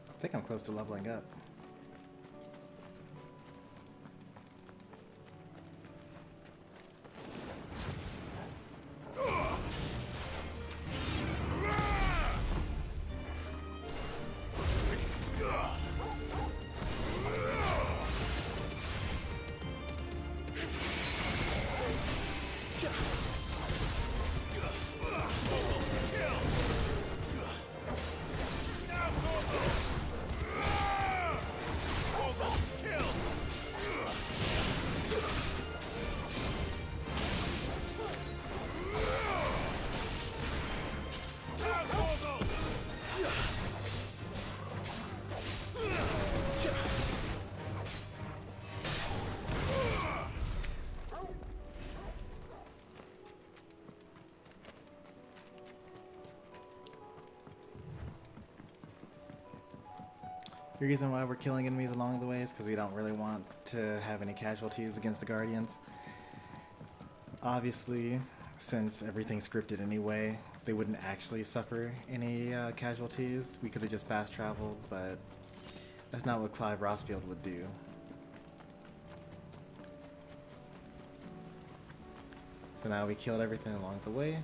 I think I'm close to leveling up. The reason why we're killing enemies along the way is because we don't really want to have any casualties against the Guardians. Obviously, since everything's scripted anyway, they wouldn't actually suffer any casualties. We could have just fast traveled, but that's not what Clive Rossfield would do. So now we killed everything along the way,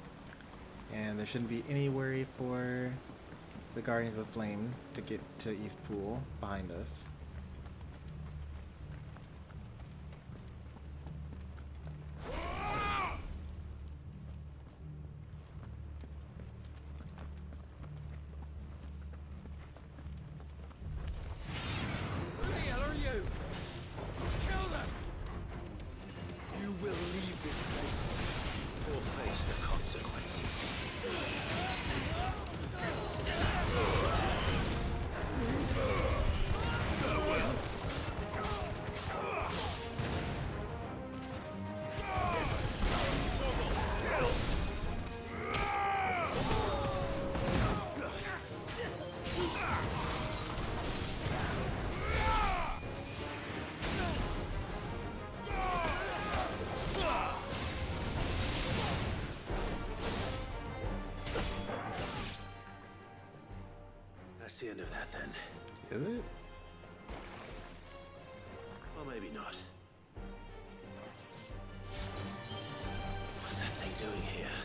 and there shouldn't be any worry for the Guardians of the Flame to get to East Pool behind us. Who the hell are you? Kill them! You will leave this place or face the consequences. That's the end of that, then. Is it? Or maybe not. What's that thing doing here?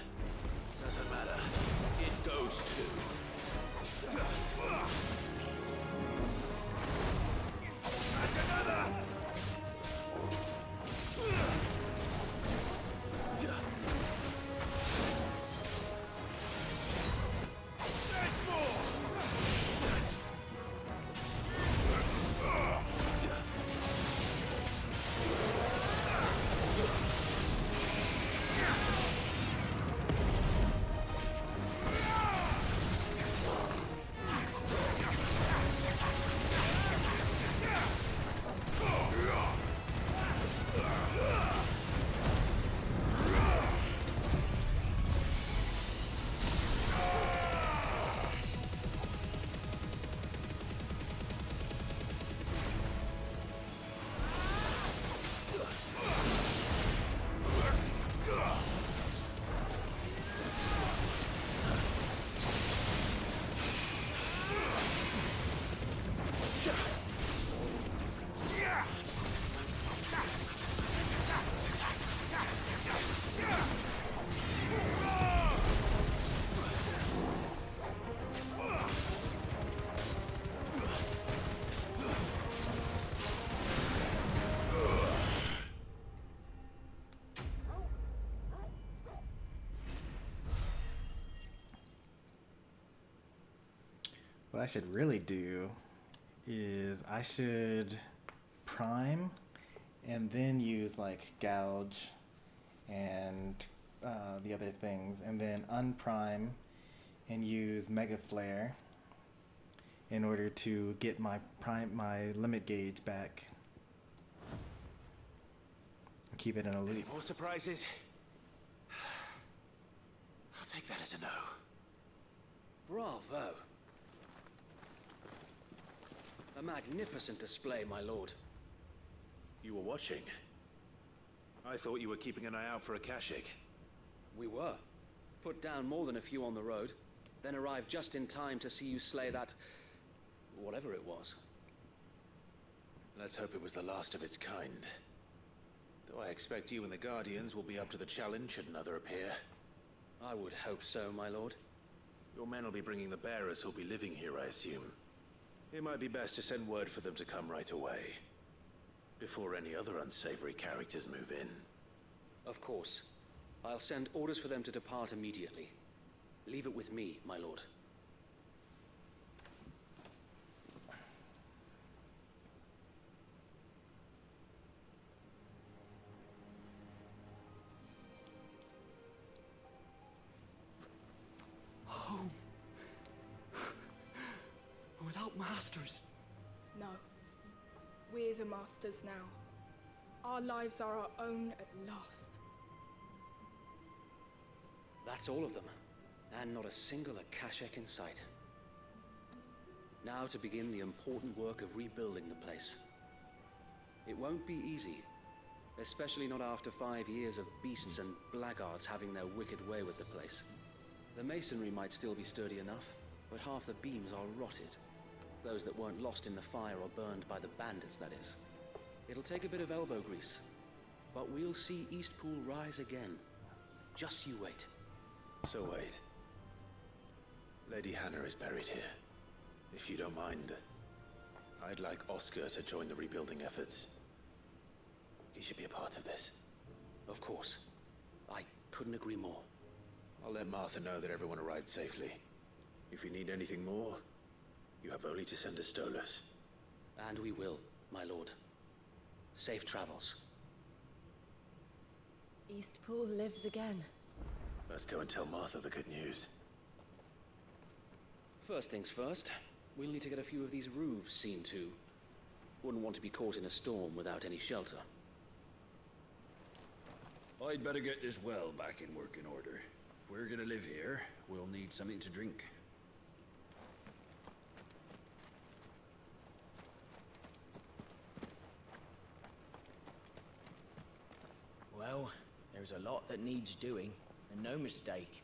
Doesn't matter. It goes too. And another! There's more! What I should really do is I should prime and then use like gouge and the other things, and then unprime and use mega flare in order to get my limit gauge back and keep it in a loop. Any more surprises? I'll take that as a no. Bravo. A magnificent display, my lord. You were watching. I thought you were keeping an eye out for a Kashik. We were. Put down more than a few on the road, then arrived just in time to see you slay that... whatever it was. Let's hope it was the last of its kind. Though I expect you and the Guardians will be up to the challenge should another appear. I would hope so, my lord. Your men will be bringing the bearers who'll be living here, I assume. It might be best to send word for them to come right away, before any other unsavory characters move in. Of course. I'll send orders for them to depart immediately. Leave it with me, my lord. Home. Without masters. No. We're the masters now. Our lives are our own at last. That's all of them. And not a single Akashek in sight. Now to begin the important work of rebuilding the place. It won't be easy, especially not after 5 years of beasts and blackguards having their wicked way with the place. The masonry might still be sturdy enough, but half the beams are rotted. Those that weren't lost in the fire or burned by the bandits, that is. It'll take a bit of elbow grease, but we'll see Eastpool rise again. Just you wait. So wait. Lady Hannah is buried here. If you don't mind, I'd like Oscar to join the rebuilding efforts. He should be a part of this. Of course. I couldn't agree more. I'll let Martha know that everyone arrived safely. If you need anything more, you have only to send a Stolas. And we will, my lord. Safe travels. Eastpool lives again. Let's go and tell Martha the good news. First things first, we'll need to get a few of these roofs seen to. Wouldn't want to be caught in a storm without any shelter. I'd better get this well back in working order. If we're gonna live here, we'll need something to drink. Well, there's a lot that needs doing, and no mistake.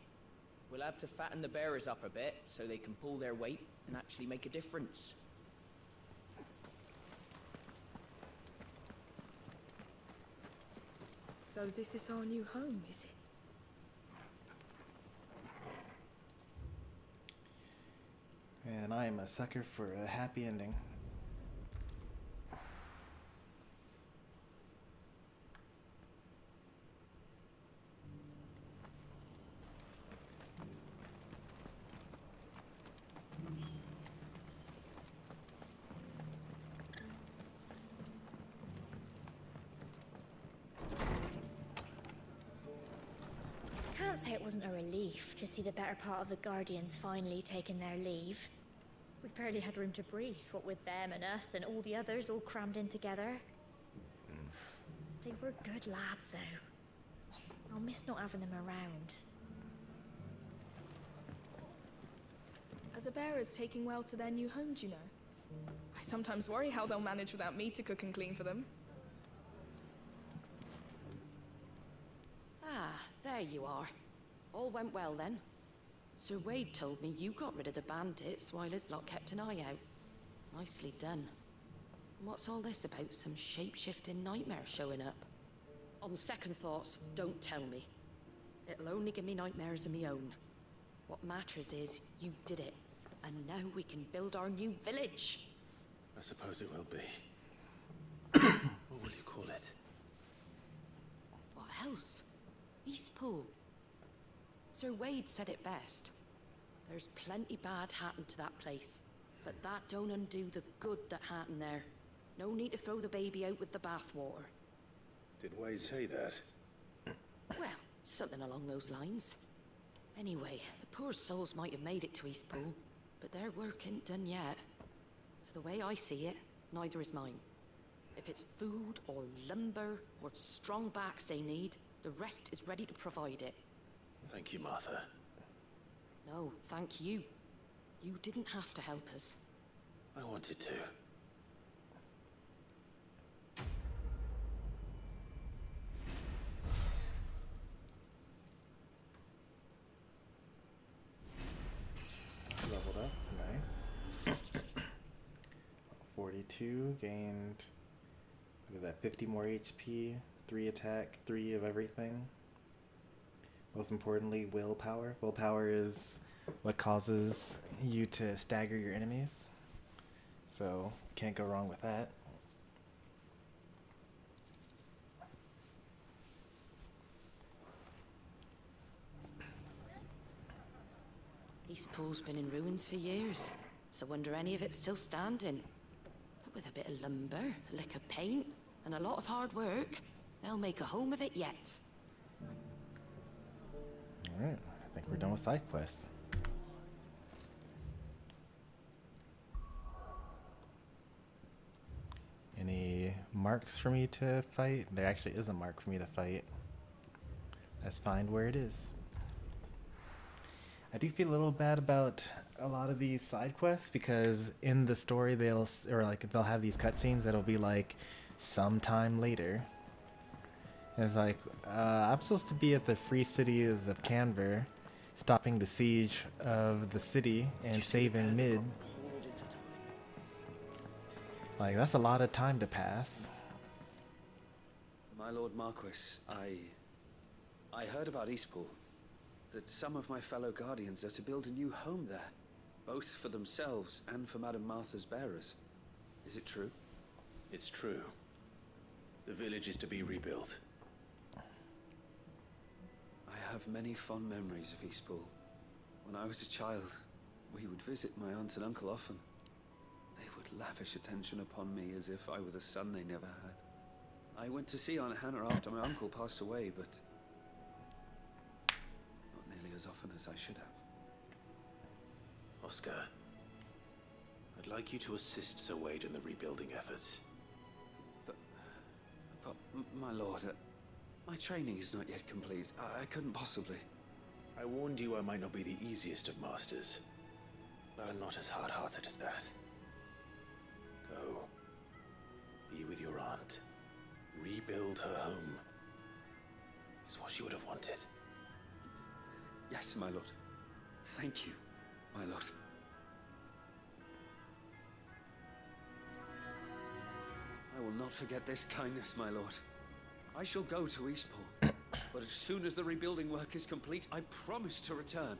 We'll have to fatten the bearers up a bit so they can pull their weight and actually make a difference. So this is our new home, is it? And I am a sucker for a happy ending. Can't say it wasn't a relief to see the better part of the Guardians finally taking their leave. We barely had room to breathe, what with them and us and all the others all crammed in together. They were good lads, though. I'll miss not having them around. Are the bearers taking well to their new home, do you know? I sometimes worry how they'll manage without me to cook and clean for them. Ah, there you are. All went well then. Sir Wade told me you got rid of the bandits while his lot kept an eye out. Nicely done. And what's all this about some shape-shifting nightmare showing up? On second thoughts, don't tell me. It'll only give me nightmares of my own. What matters is you did it. And now we can build our new village. I suppose it will be. What will you call it? What else? Eastpool. Sir Wade said it best. There's plenty bad happened to that place, but that don't undo the good that happened there. No need to throw the baby out with the bathwater. Did Wade say that? Well, something along those lines. Anyway, the poor souls might have made it to Eastpool, but their work ain't done yet. So the way I see it, neither is mine. If it's food or lumber or strong backs they need, the rest is ready to provide it. Thank you, Martha. No, thank you. You didn't have to help us. I wanted to. Leveled up, nice. 42, gained, what is that, 50 more HP, 3 attack, 3 of everything. Most importantly, willpower. Willpower is what causes you to stagger your enemies. So, can't go wrong with that. Eastpool's been in ruins for years, so wonder any of it's still standing. But with a bit of lumber, a lick of paint, and a lot of hard work, they'll make a home of it yet. Alright, I think we're done with side quests. Any marks for me to fight? There actually is a mark for me to fight. Let's find where it is. I do feel a little bad about a lot of these side quests because in the story they'll have these cutscenes that'll be like sometime later. And it's like I'm supposed to be at the free cities of Canver, stopping the siege of the city and saving Mid. Like that's a lot of time to pass. My Lord Marquis, I heard about Eastpool. That some of my fellow Guardians are to build a new home there, both for themselves and for Madame Martha's bearers. Is it true? It's true. The village is to be rebuilt. I have many fond memories of Eastpool. When I was a child, we would visit my aunt and uncle often. They would lavish attention upon me as if I were the son they never had. I went to see Aunt Hannah after my uncle passed away, but as often as I should have. Oscar, I'd like you to assist Sir Wade in the rebuilding efforts. But my lord, my training is not yet complete. I couldn't possibly. I warned you I might not be the easiest of masters, but I'm not as hard-hearted as that. Go. Be with your aunt. Rebuild her home. Is what she would have wanted. Yes, my lord. Thank you, my lord. I will not forget this kindness, my lord. I shall go to Eastpool, but as soon as the rebuilding work is complete, I promise to return.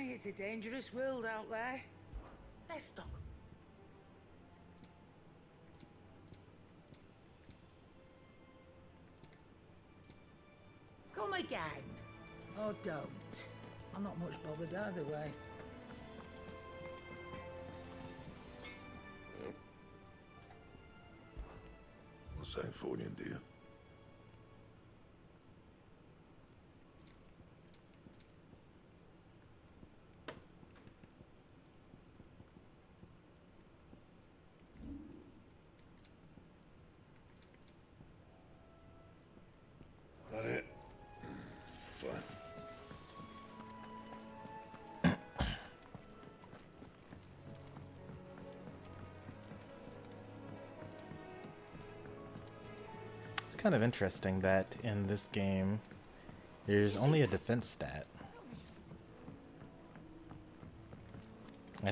It's a dangerous world out there. Let's talk. Come again. Or don't. I'm not much bothered either way. What's that for you, dear? That it? Fine. It's kind of interesting that in this game there's only a defense stat.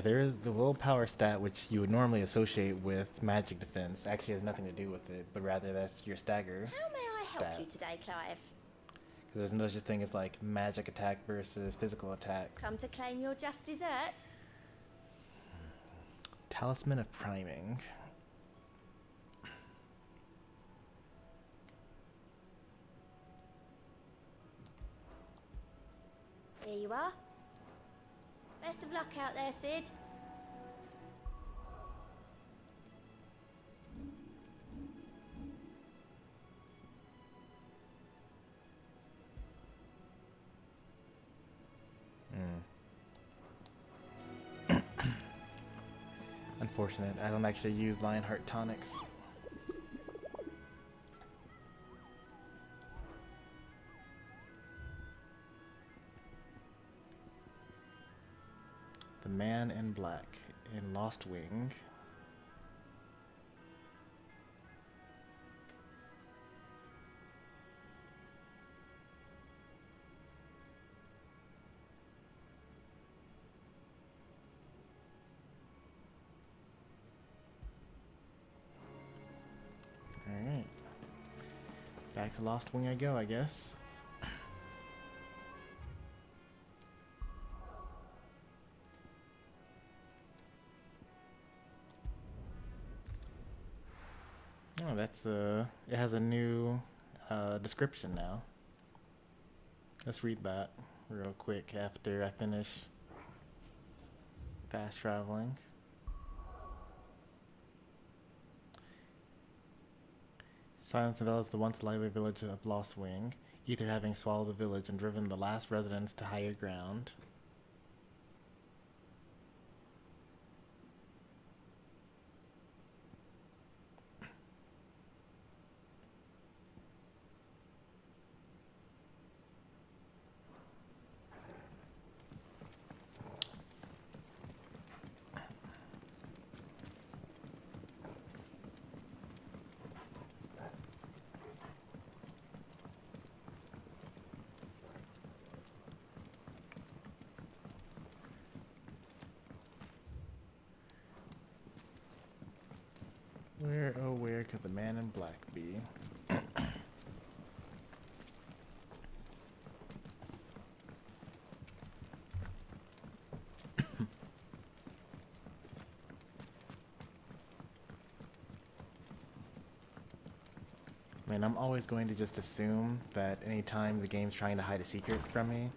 There is the willpower stat, which you would normally associate with magic defense. Actually has nothing to do with it, but rather that's your stagger. How may I stat. help you today, Clive? Because there's no such thing as like magic attack versus physical attacks. Come to claim your just desserts? Talisman of Priming. Here you are. Best of luck out there, Sid. Unfortunate, I don't actually use Lionheart tonics. The Man in Black in Lost Wing. Alright. Back to Lost Wing I go, I guess. Oh, that's it has a new description now. Let's read that real quick after I finish fast traveling. Silence envelops the once lively village of Lost Wing, ether having swallowed the village and driven the last residents to higher ground. Where, oh where could the man in black be? I mean, I'm always going to just assume that anytime the game's trying to hide a secret from me,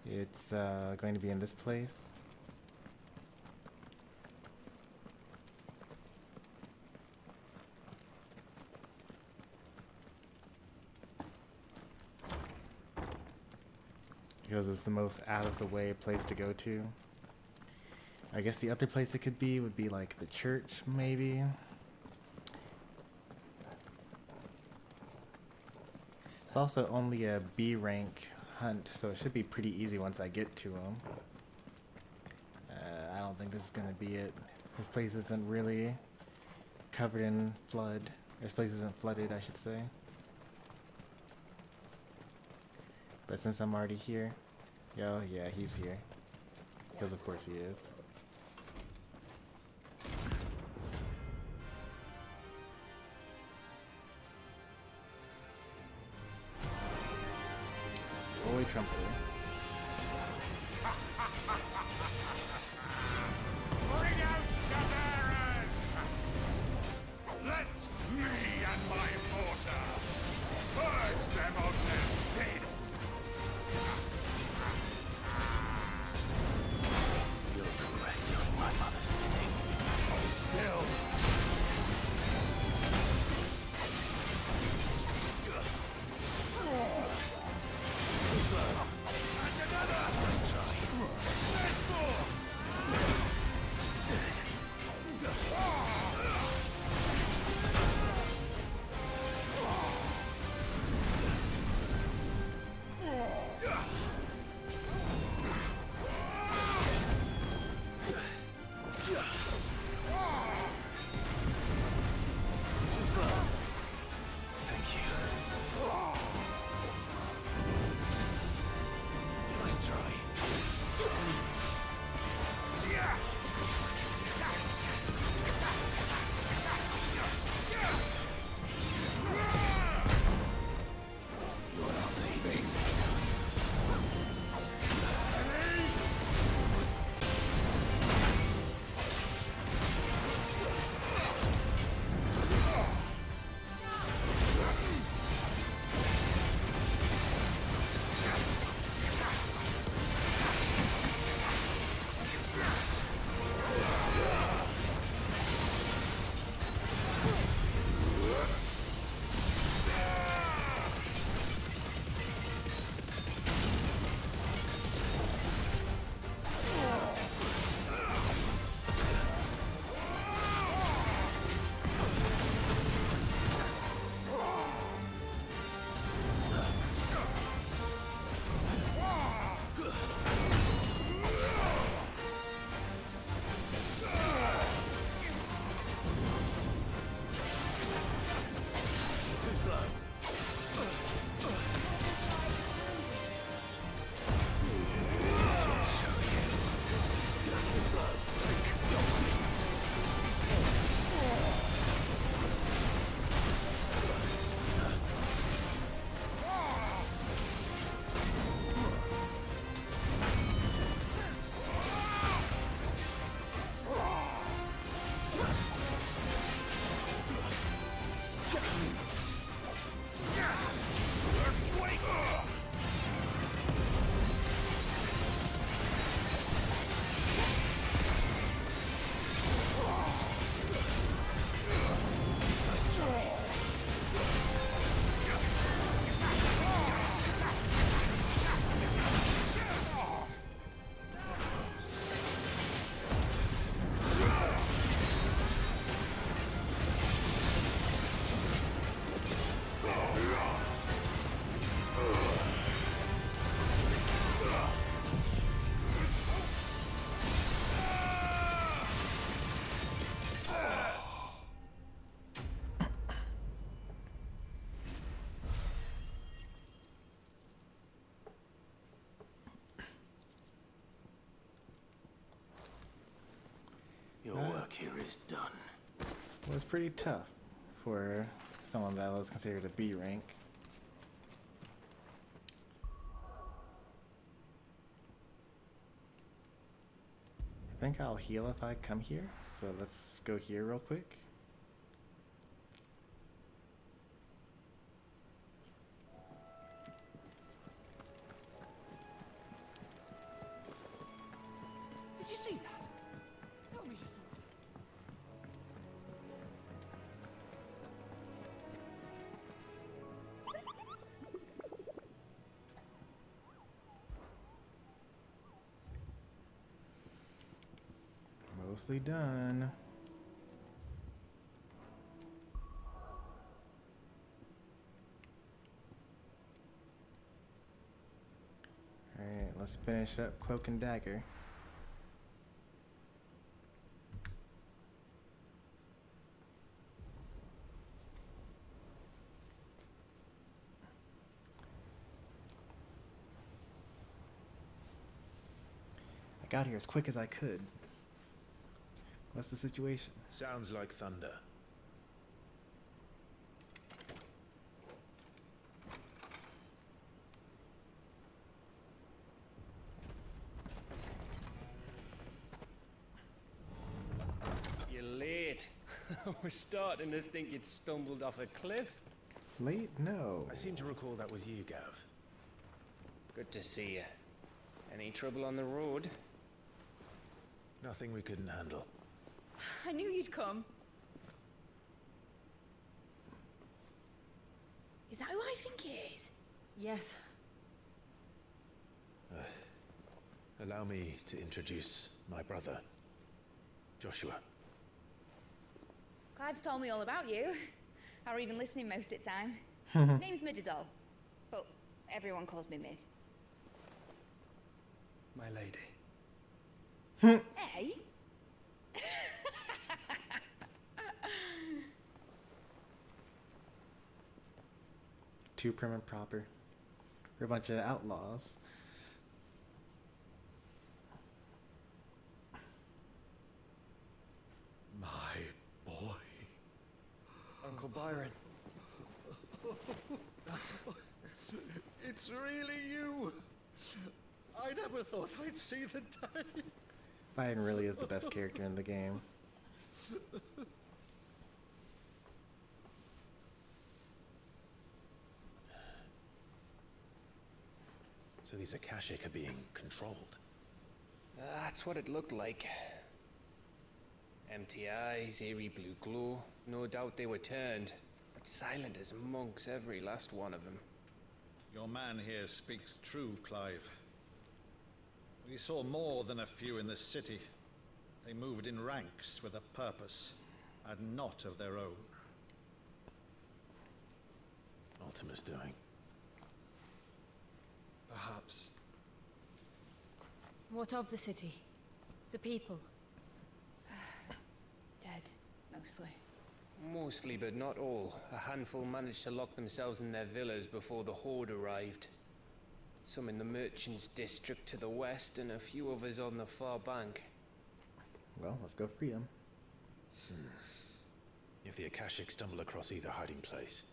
it's going to be in this place. Because it's the most out-of-the-way place to go to. I guess the other place it could be would be like the church, maybe. It's also only a B rank hunt, so it should be pretty easy once I get to him. I don't think this is gonna be it. This place isn't really covered in flood. This place isn't flooded, I should say. But since I'm already here, yeah, he's here. Because of course he is. Boy trumpeter. Bring out the Baron! Let me and my mortar purge them of their sin! You'll regret doing my mother's bidding. Hold still! And another! Let's try. There's more! is done. It was pretty tough for someone that was considered a B rank. I think I'll heal if I come here, so let's go here real quick. Did you see that? Tell me you saw that. Mostly done. Alright, let's finish up Cloak and Dagger. I got here as quick as I could. What's the situation? Sounds like thunder. You're late. We're starting to think you'd stumbled off a cliff. Late? No. I seem to recall that was you, Gav. Good to see you. Any trouble on the road? Nothing we couldn't handle. I knew you'd come. Is that who I think it is? Yes. Allow me to introduce my brother, Joshua. Clive's told me all about you. Or even listening most of the time. Name's Midadol, but everyone calls me Mid. My lady. Hey? Too prim and proper. We're a bunch of outlaws. My boy. Uncle Byron. It's really you. I never thought I'd see the day. Byron really is the best character in the game. So these Akashic are being controlled. That's what it looked like. Empty eyes, eerie blue glow. No doubt they were turned, but silent as monks, every last one of them. Your man here speaks true, Clive. We saw more than a few in this city. They moved in ranks with a purpose, and not of their own. Ultima's doing. Perhaps. What of the city? The people? Dead, mostly. Mostly, but not all. A handful managed to lock themselves in their villas before the Horde arrived. Some in the Merchants District to the west, and a few others on the far bank. Well, let's go free them. If the Akashic stumble across either hiding place,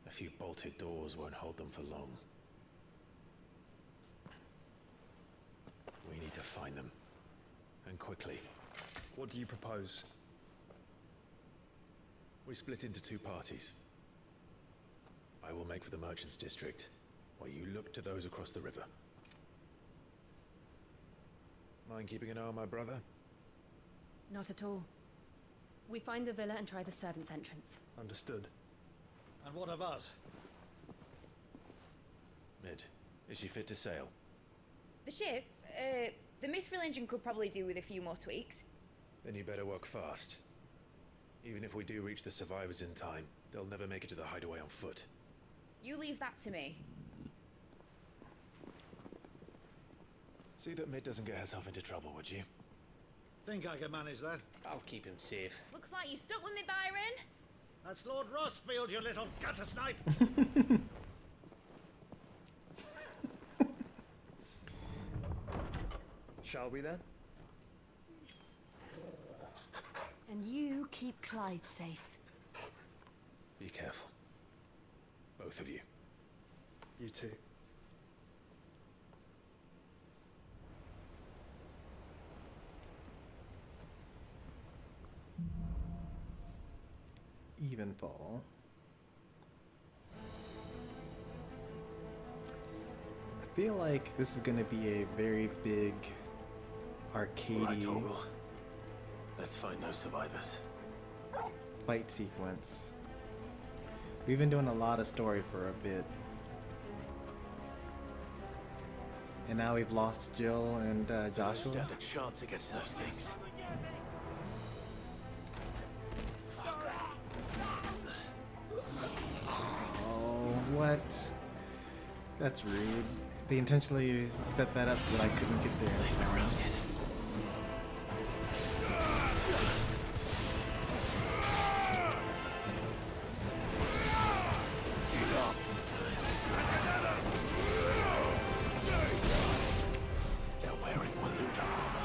a few bolted doors won't hold them for long. We need to find them. And quickly. What do you propose? We split into two parties. I will make for the Merchants District, while you look to those across the river. Mind keeping an eye on my brother? Not at all. We find the villa and try the servants' entrance. Understood. And what of us? Mid, is she fit to sail? The ship, the Mithril engine could probably do with a few more tweaks. Then you better work fast. Even if we do reach the survivors in time, they'll never make it to the hideaway on foot. You leave that to me. See that Mid doesn't get herself into trouble, would you? Think I can manage that? I'll keep him safe. Looks like you stuck with me, Byron. That's Lord Rossfield, you little gutter snipe! Shall we then? And you keep Clive safe. Be careful. Both of you. You too. Evenfall. I feel like this is going to be a very big arcadey Right, Torgal. Let's find those survivors. fight sequence. We've been doing a lot of story for a bit. And now we've lost Jill and Don't Joshua. stand a chance against those things. Oh, what? That's rude. They intentionally set that up so that I couldn't get there. They're wearing Waluta armor.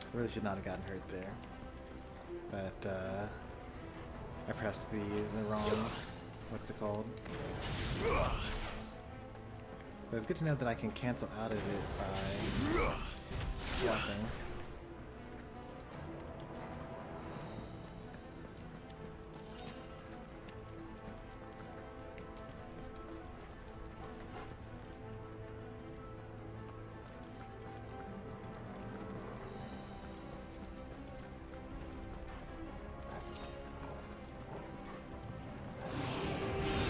I really should not have gotten hurt there. But I pressed the wrong, what's it called? But it's good to know that I can cancel out of it by swapping.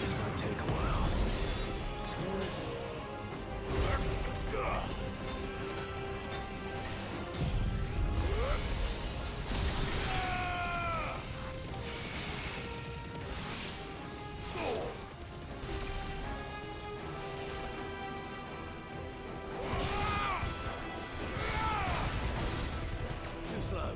This might take a while. Too slow.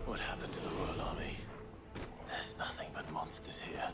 What happened to the Royal Army? There's nothing but monsters here.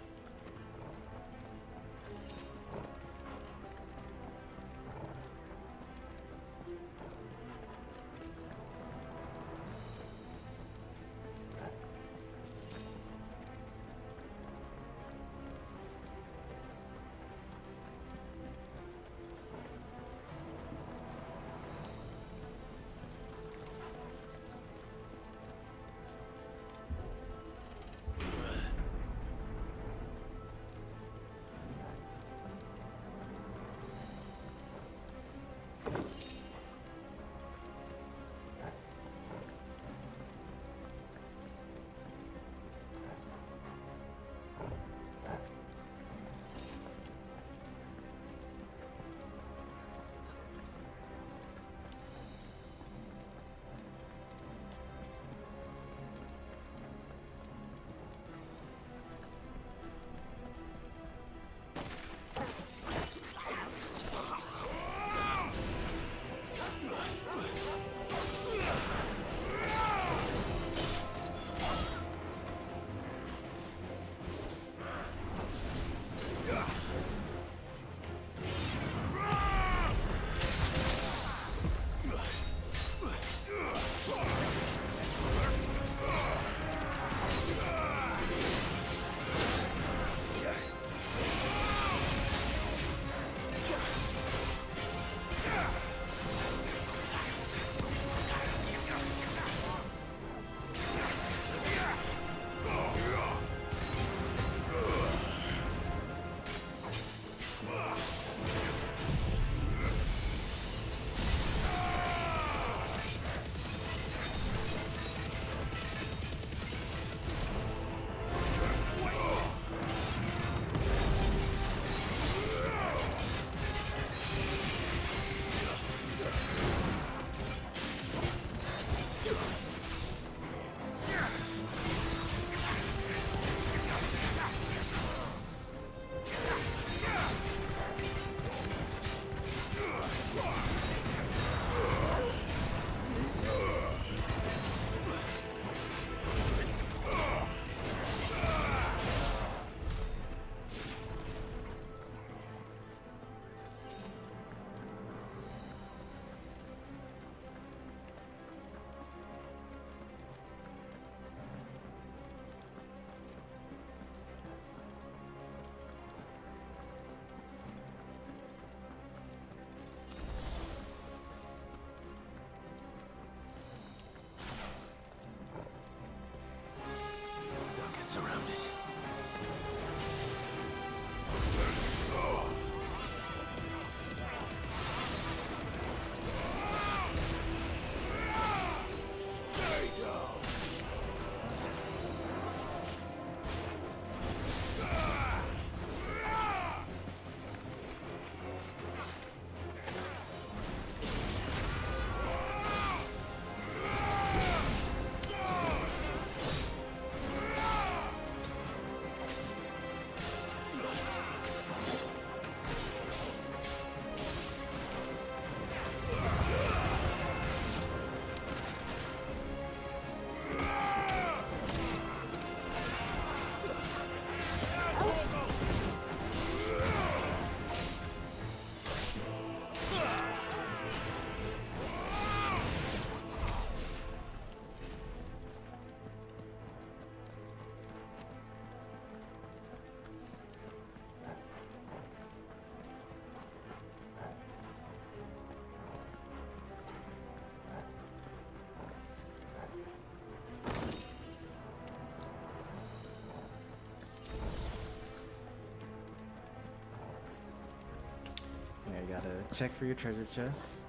check for your treasure chests.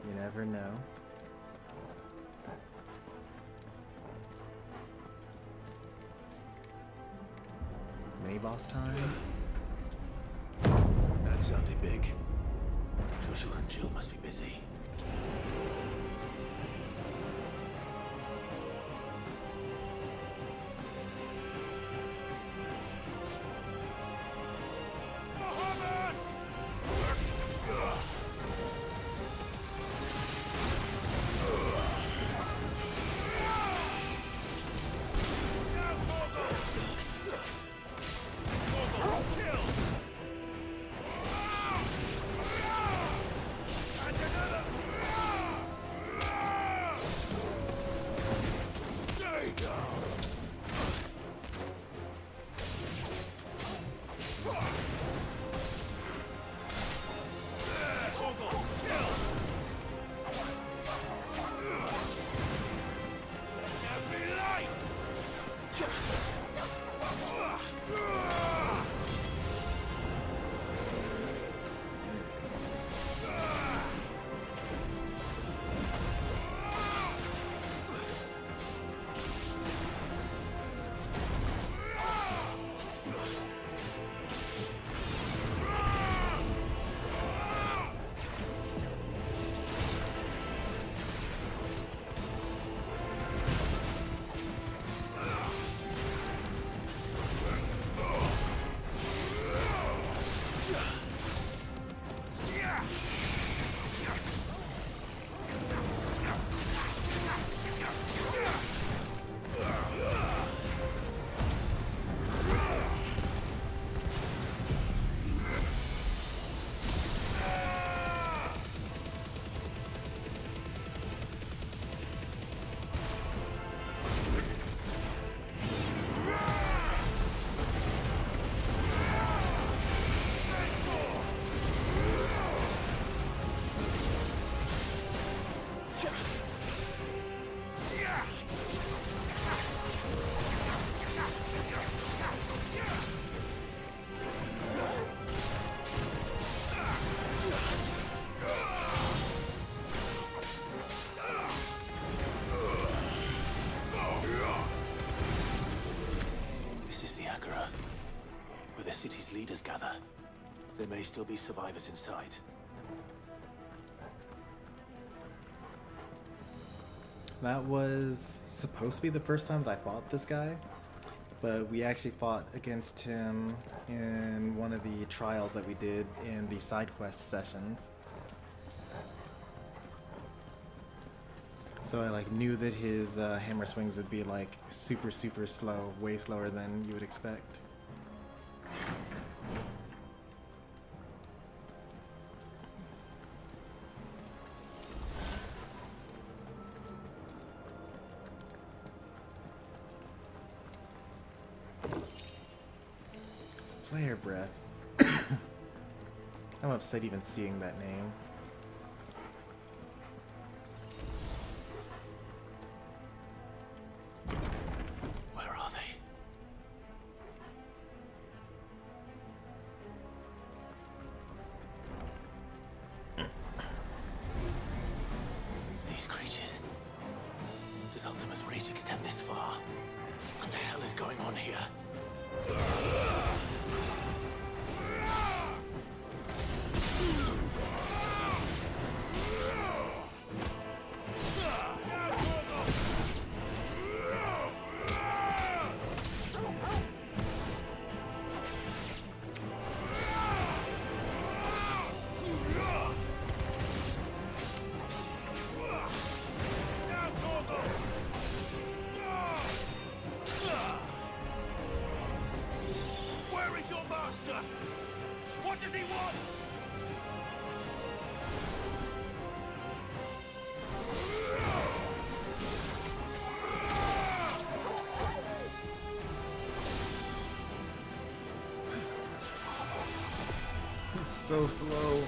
You never know. Mini boss time. That sounded big. Joshua and Jill must be busy. city's leaders gather. There may still be survivors inside. That was supposed to be the first time that I fought this guy, but we actually fought against him in one of the trials that we did in the side quest sessions. So I knew that his hammer swings would be super slow, way slower than you would expect. Flare breath. I'm upset even seeing that name. Where are they? These creatures. Does Ultima's reach extend this far? What the hell is going on here? What does he want? It's so slow.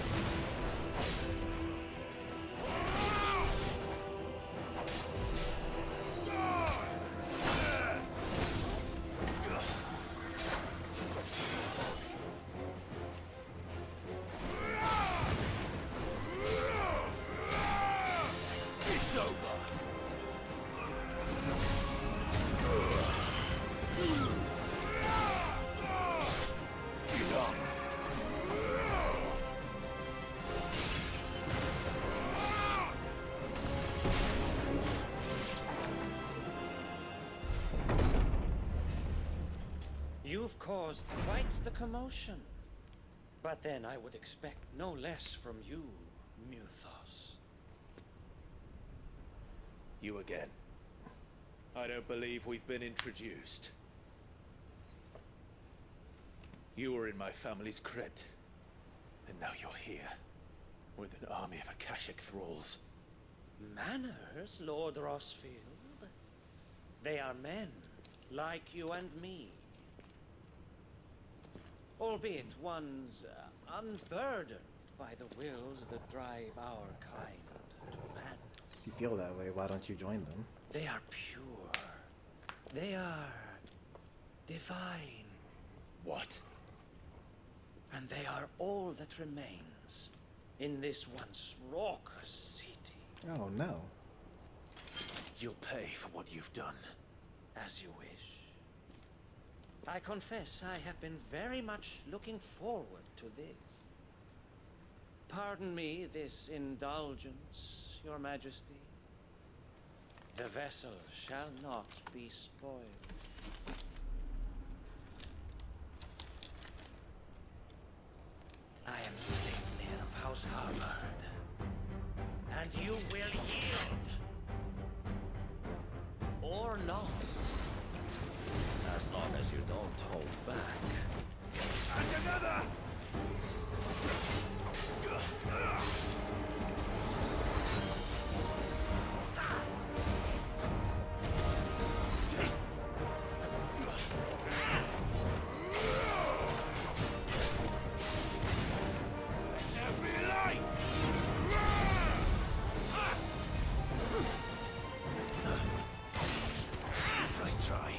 caused quite the commotion. But then I would expect no less from you, Muthos. You again. I don't believe we've been introduced. You were in my family's crypt, and now you're here, with an army of Akashic thralls. Manners, Lord Rosfield? They are men, like you and me. Albeit ones unburdened by the wills that drive our kind to man. If you feel that way, why don't you join them? They are pure. They are divine. What? And they are all that remains in this once raucous city. Oh no. You'll pay for what you've done. As you wish. I confess I have been very much looking forward to this. Pardon me this indulgence, Your Majesty. The vessel shall not be spoiled. I am Sleipnir of House Harvard, and you will yield. Or not. As long as you don't hold back. And another! Nice try.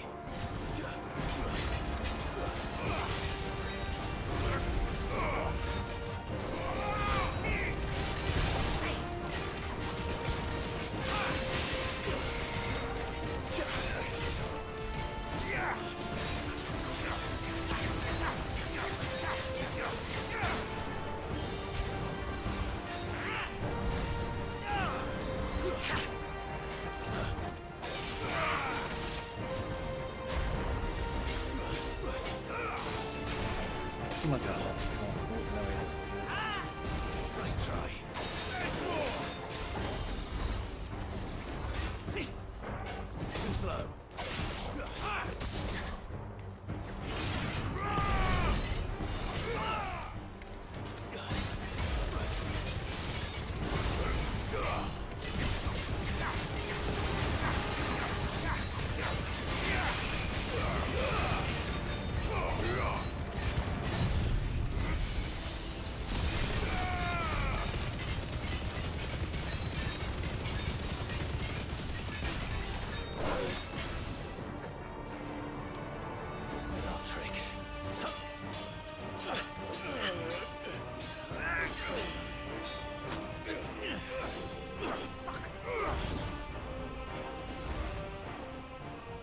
You must have that. Oh, there's no way this is it. Nice try. Too slow.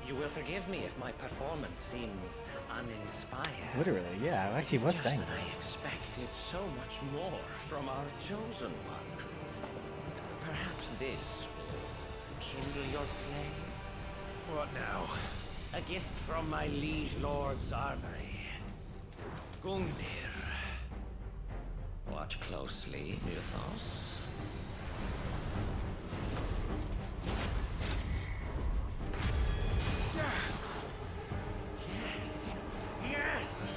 You will forgive me if my performance seems uninspired. Literally, yeah, I actually was It's saying just that that. I expected so much more from our chosen one. Perhaps this will kindle your flame? What now? A gift from my liege lord's armory. Gungnir. Watch closely, Muthos. Yes! Yes!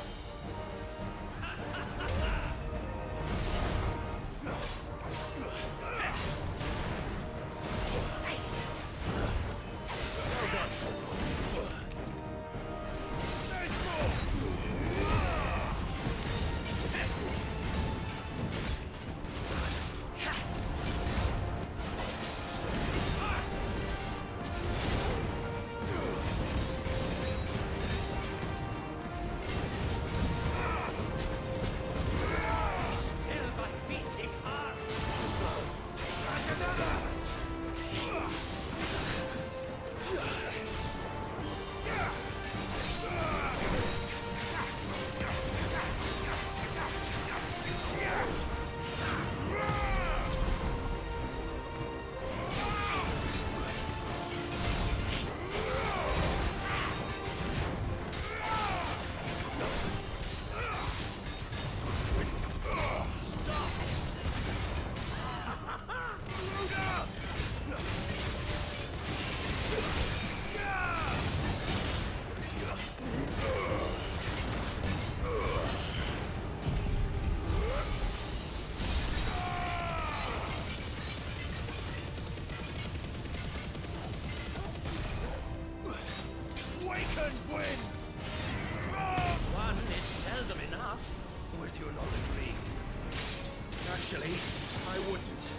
Actually, I wouldn't.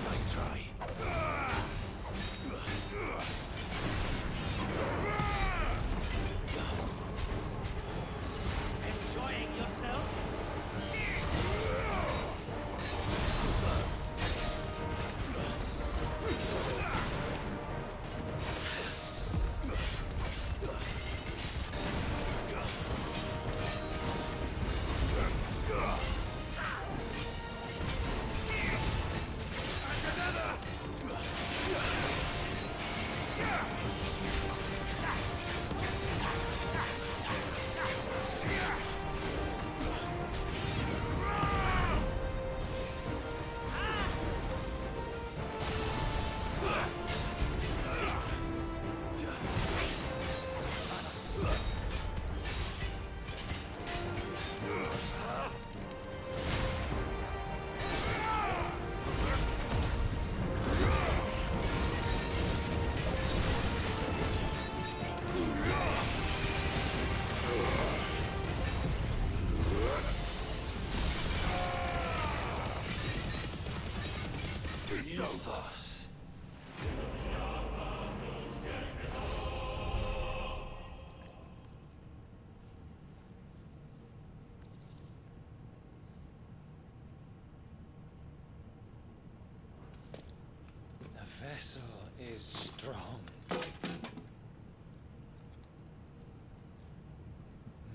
Nice try. Enjoying yourself? Mythos. The vessel is strong.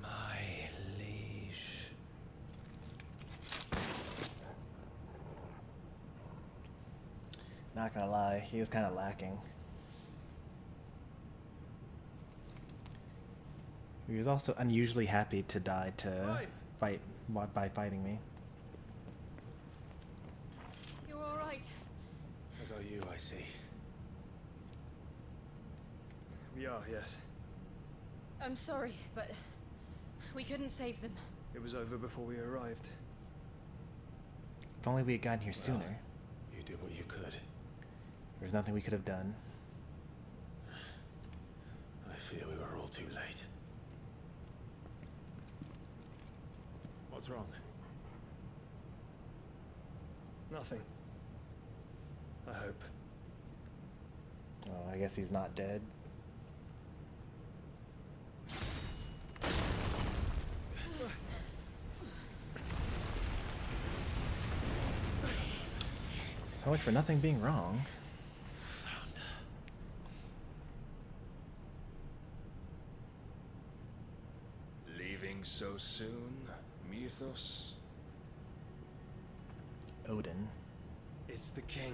My liege. Not gonna lie, he was kind of lacking. He was also unusually happy to die to fight by fighting me. You're all right. As are you, I see. We are, yes. I'm sorry, but we couldn't save them. It was over before we arrived. If only we had gotten here sooner. You did what you could. There's nothing we could have done. I fear we were all too late. What's wrong? Nothing. I hope. Well, I guess he's not dead. So much for nothing being wrong. Leaving so soon, Mythos? Odin. It's the king.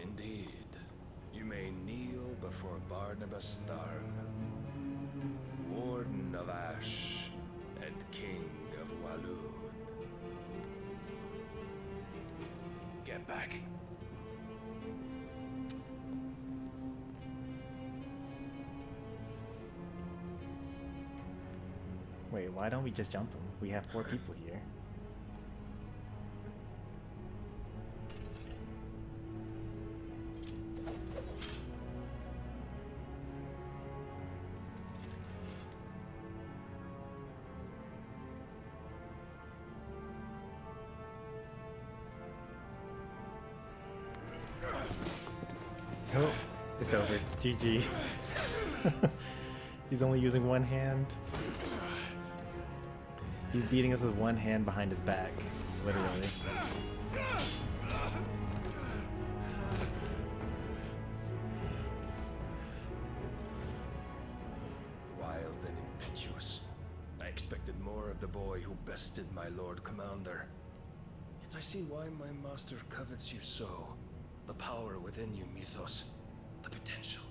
Indeed. You may kneel before Barnabas Tharm, Warden of Ash and King of Walud. Get back. Wait, why don't we just jump him? We have 4 people here. Oh, it's over. GG. He's only using one hand. He's beating us with one hand behind his back, literally. Wild and impetuous. I expected more of the boy who bested my Lord Commander. Yet I see why my master covets you so. The power within you, Mythos. The potential.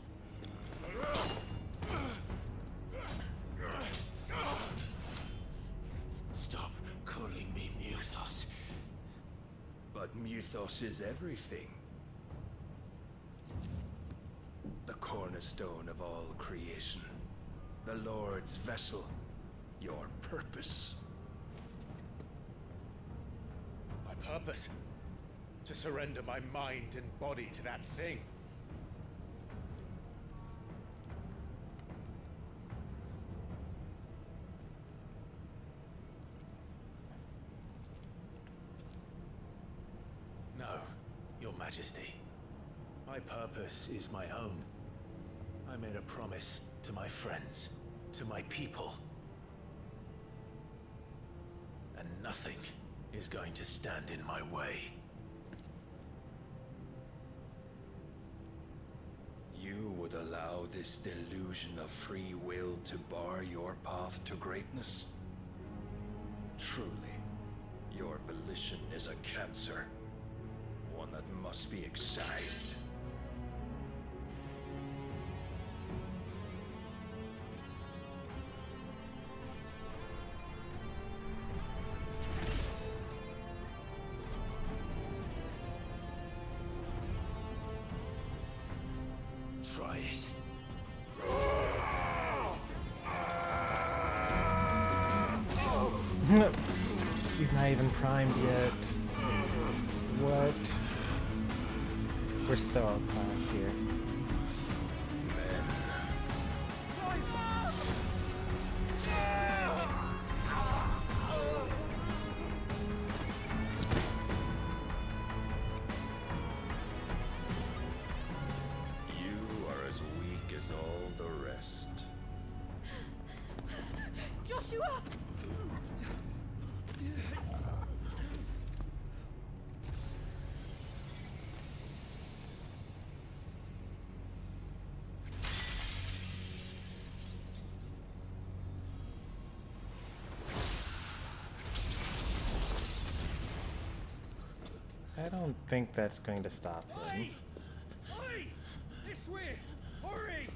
ethos is everything. The cornerstone of all creation. The Lord's vessel. Your purpose. My purpose? To surrender my mind and body to that thing. No, Your Majesty. My purpose is my own. I made a promise to my friends, to my people. And nothing is going to stand in my way. You would allow this delusion of free will to bar your path to greatness? Truly, your volition is a cancer. One that must be excised. Try it. He's not even primed yet. What? We're so outclassed here. You are as weak as all the rest. Joshua! I don't think that's going to stop him. Oi! This way! Hurry!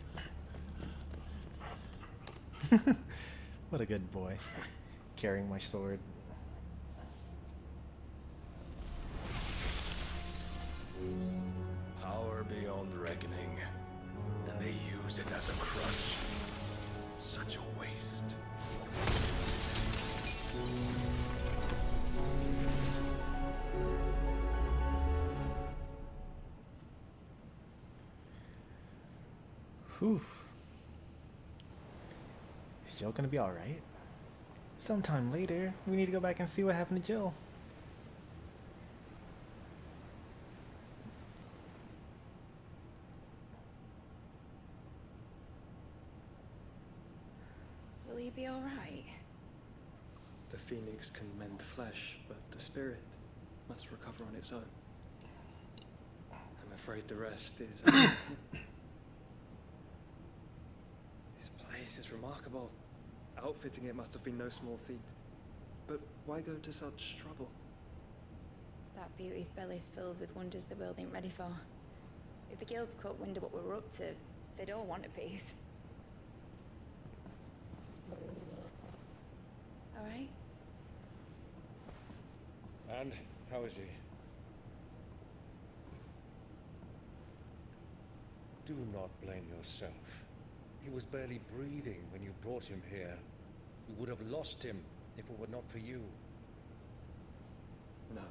What a good boy. Carrying my sword. Power beyond reckoning. And they use it as a crutch. Such a waste. Whew. Is Jill gonna be alright? Sometime later, we need to go back and see what happened to Jill. Will you be alright? The phoenix can mend the flesh, but the spirit must recover on its own. I'm afraid the rest is... This place is remarkable. Outfitting it must have been no small feat. But why go to such trouble? That beauty's belly's filled with wonders the world ain't ready for. If the guilds caught wind of what we're up to, they'd all want a piece. Alright? And how is he? Do not blame yourself. He was barely breathing when you brought him here. We would have lost him if it were not for you. No.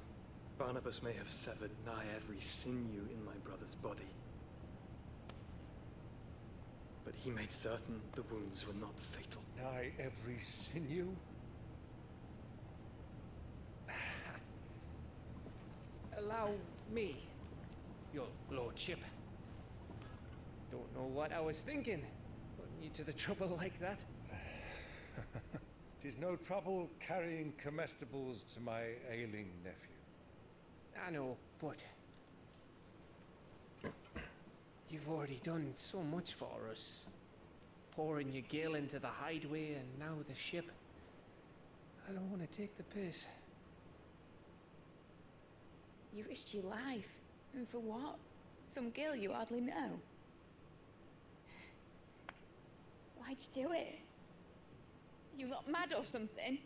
Barnabas may have severed nigh every sinew in my brother's body. But he made certain the wounds were not fatal. Nigh every sinew? Allow me, your lordship. Don't know what I was thinking, putting you to the trouble like that. 'Tis no trouble carrying comestibles to my ailing nephew. I know, but you've already done so much for us. Pouring your gale into the hideaway and now the ship. I don't want to take the piss. You risked your life. And for what? Some girl you hardly know. Why'd you do it? You got mad or something?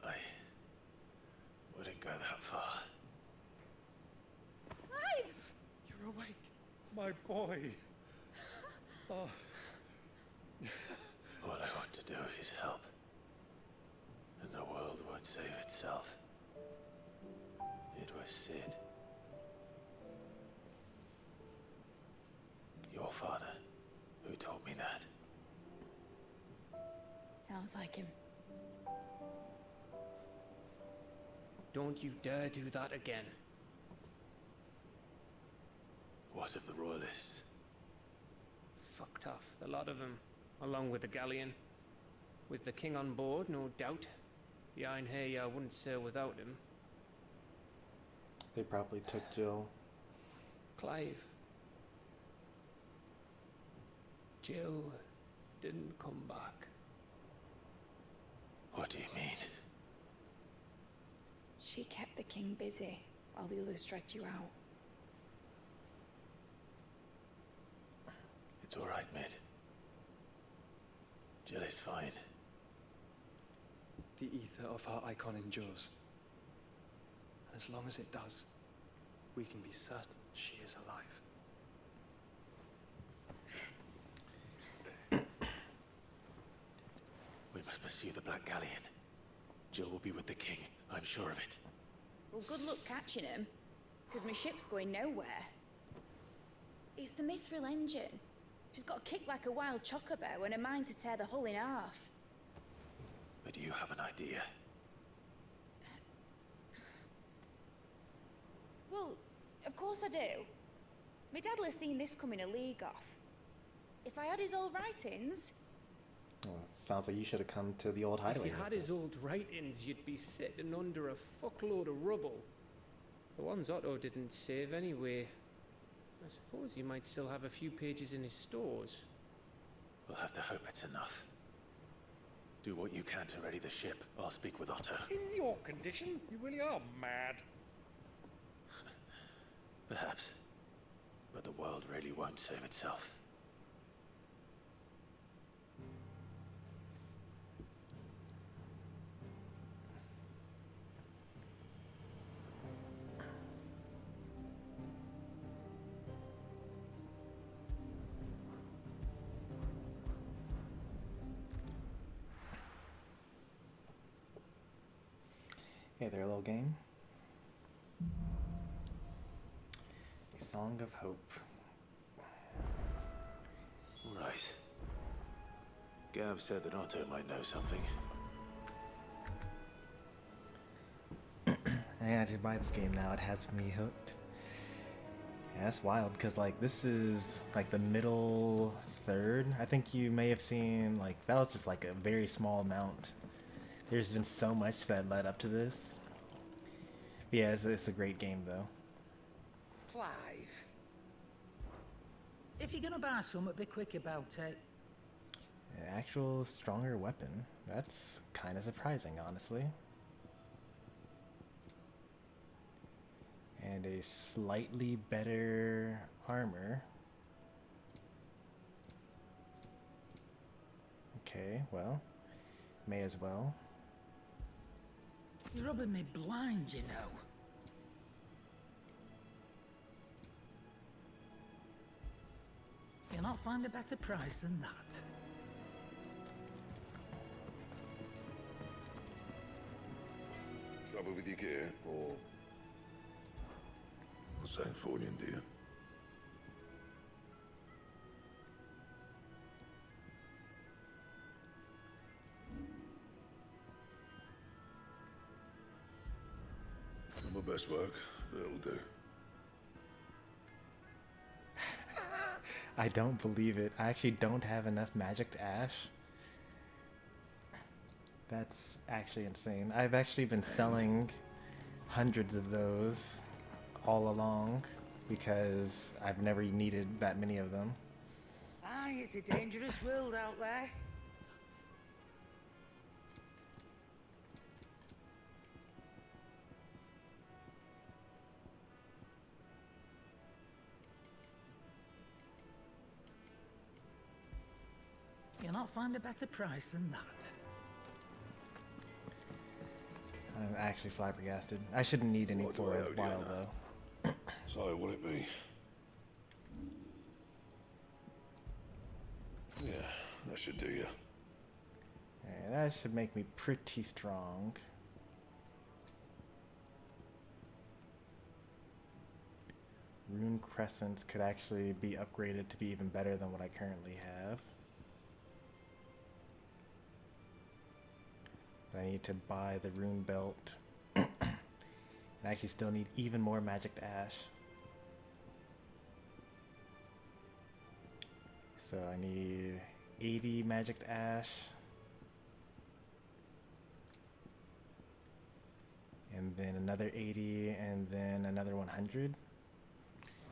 I My boy. Oh. All I want to do is help. And the world won't save itself. It was Sid. Your father, who taught me that. Sounds like him. Don't you dare do that again. What of the Royalists? Fucked off, the lot of them, along with the galleon. With the king on board, no doubt. The Iron Hair wouldn't sail without him. They probably took Jill. Clive. Jill didn't come back. What do you mean? She kept the king busy while the others dragged you out. It's all right, Mid. Jill is fine. The ether of her icon endures. And as long as it does, we can be certain she is alive. We must pursue the Black Galleon. Jill will be with the king, I'm sure of it. Well, good luck catching him, because my ship's going nowhere. It's the Mithril engine. She's got a kick like a wild chocobo and a mind to tear the hull in half. But do you have an idea? Well, of course I do. My dad'll have seen this coming a league off. If I had his old writings... Well, sounds like you should have come to the old hideaway. If you had his old writings, you'd be sitting under a fuckload of rubble. The ones Otto didn't save anyway. I suppose you might still have a few pages in his stores. We'll have to hope it's enough. Do what you can to ready the ship. I'll speak with Otto. In your condition, you really are mad. Perhaps. But the world really won't save itself. Hey there, little game. A Song of Hope. Right. Gav said that Otto might know something. I had to buy this game now. It has me hooked. Yeah, that's wild, because like this is like the middle third. I think you may have seen like that was just like a very small amount. There's been so much that led up to this. But yeah, it's a great game though. Clive. If you're gonna buy something, be quick about it. An actual stronger weapon. That's kind of surprising, honestly. And a slightly better armor. Okay, well, may as well. You're rubbing me blind, you know. You'll not find a better price than that. Trouble with your gear, or... What's that for you, dear? Not my best work, but it'll do. I don't believe it. I actually don't have enough magic to ash. That's actually insane. I've actually been selling hundreds of those all along because I've never needed that many of them. Aye, it's a dangerous world out there. You'll not find a better price than that. I'm actually flabbergasted. I shouldn't need any for a while though. So, will it be? That should do you. Alright, that should make me pretty strong. Rune Crescents could actually be upgraded to be even better than what I currently have. But I need to buy the Rune Belt. And I actually still need even more Magic Ash. So I need 80 Magic Ash. And then another 80, and then another 100.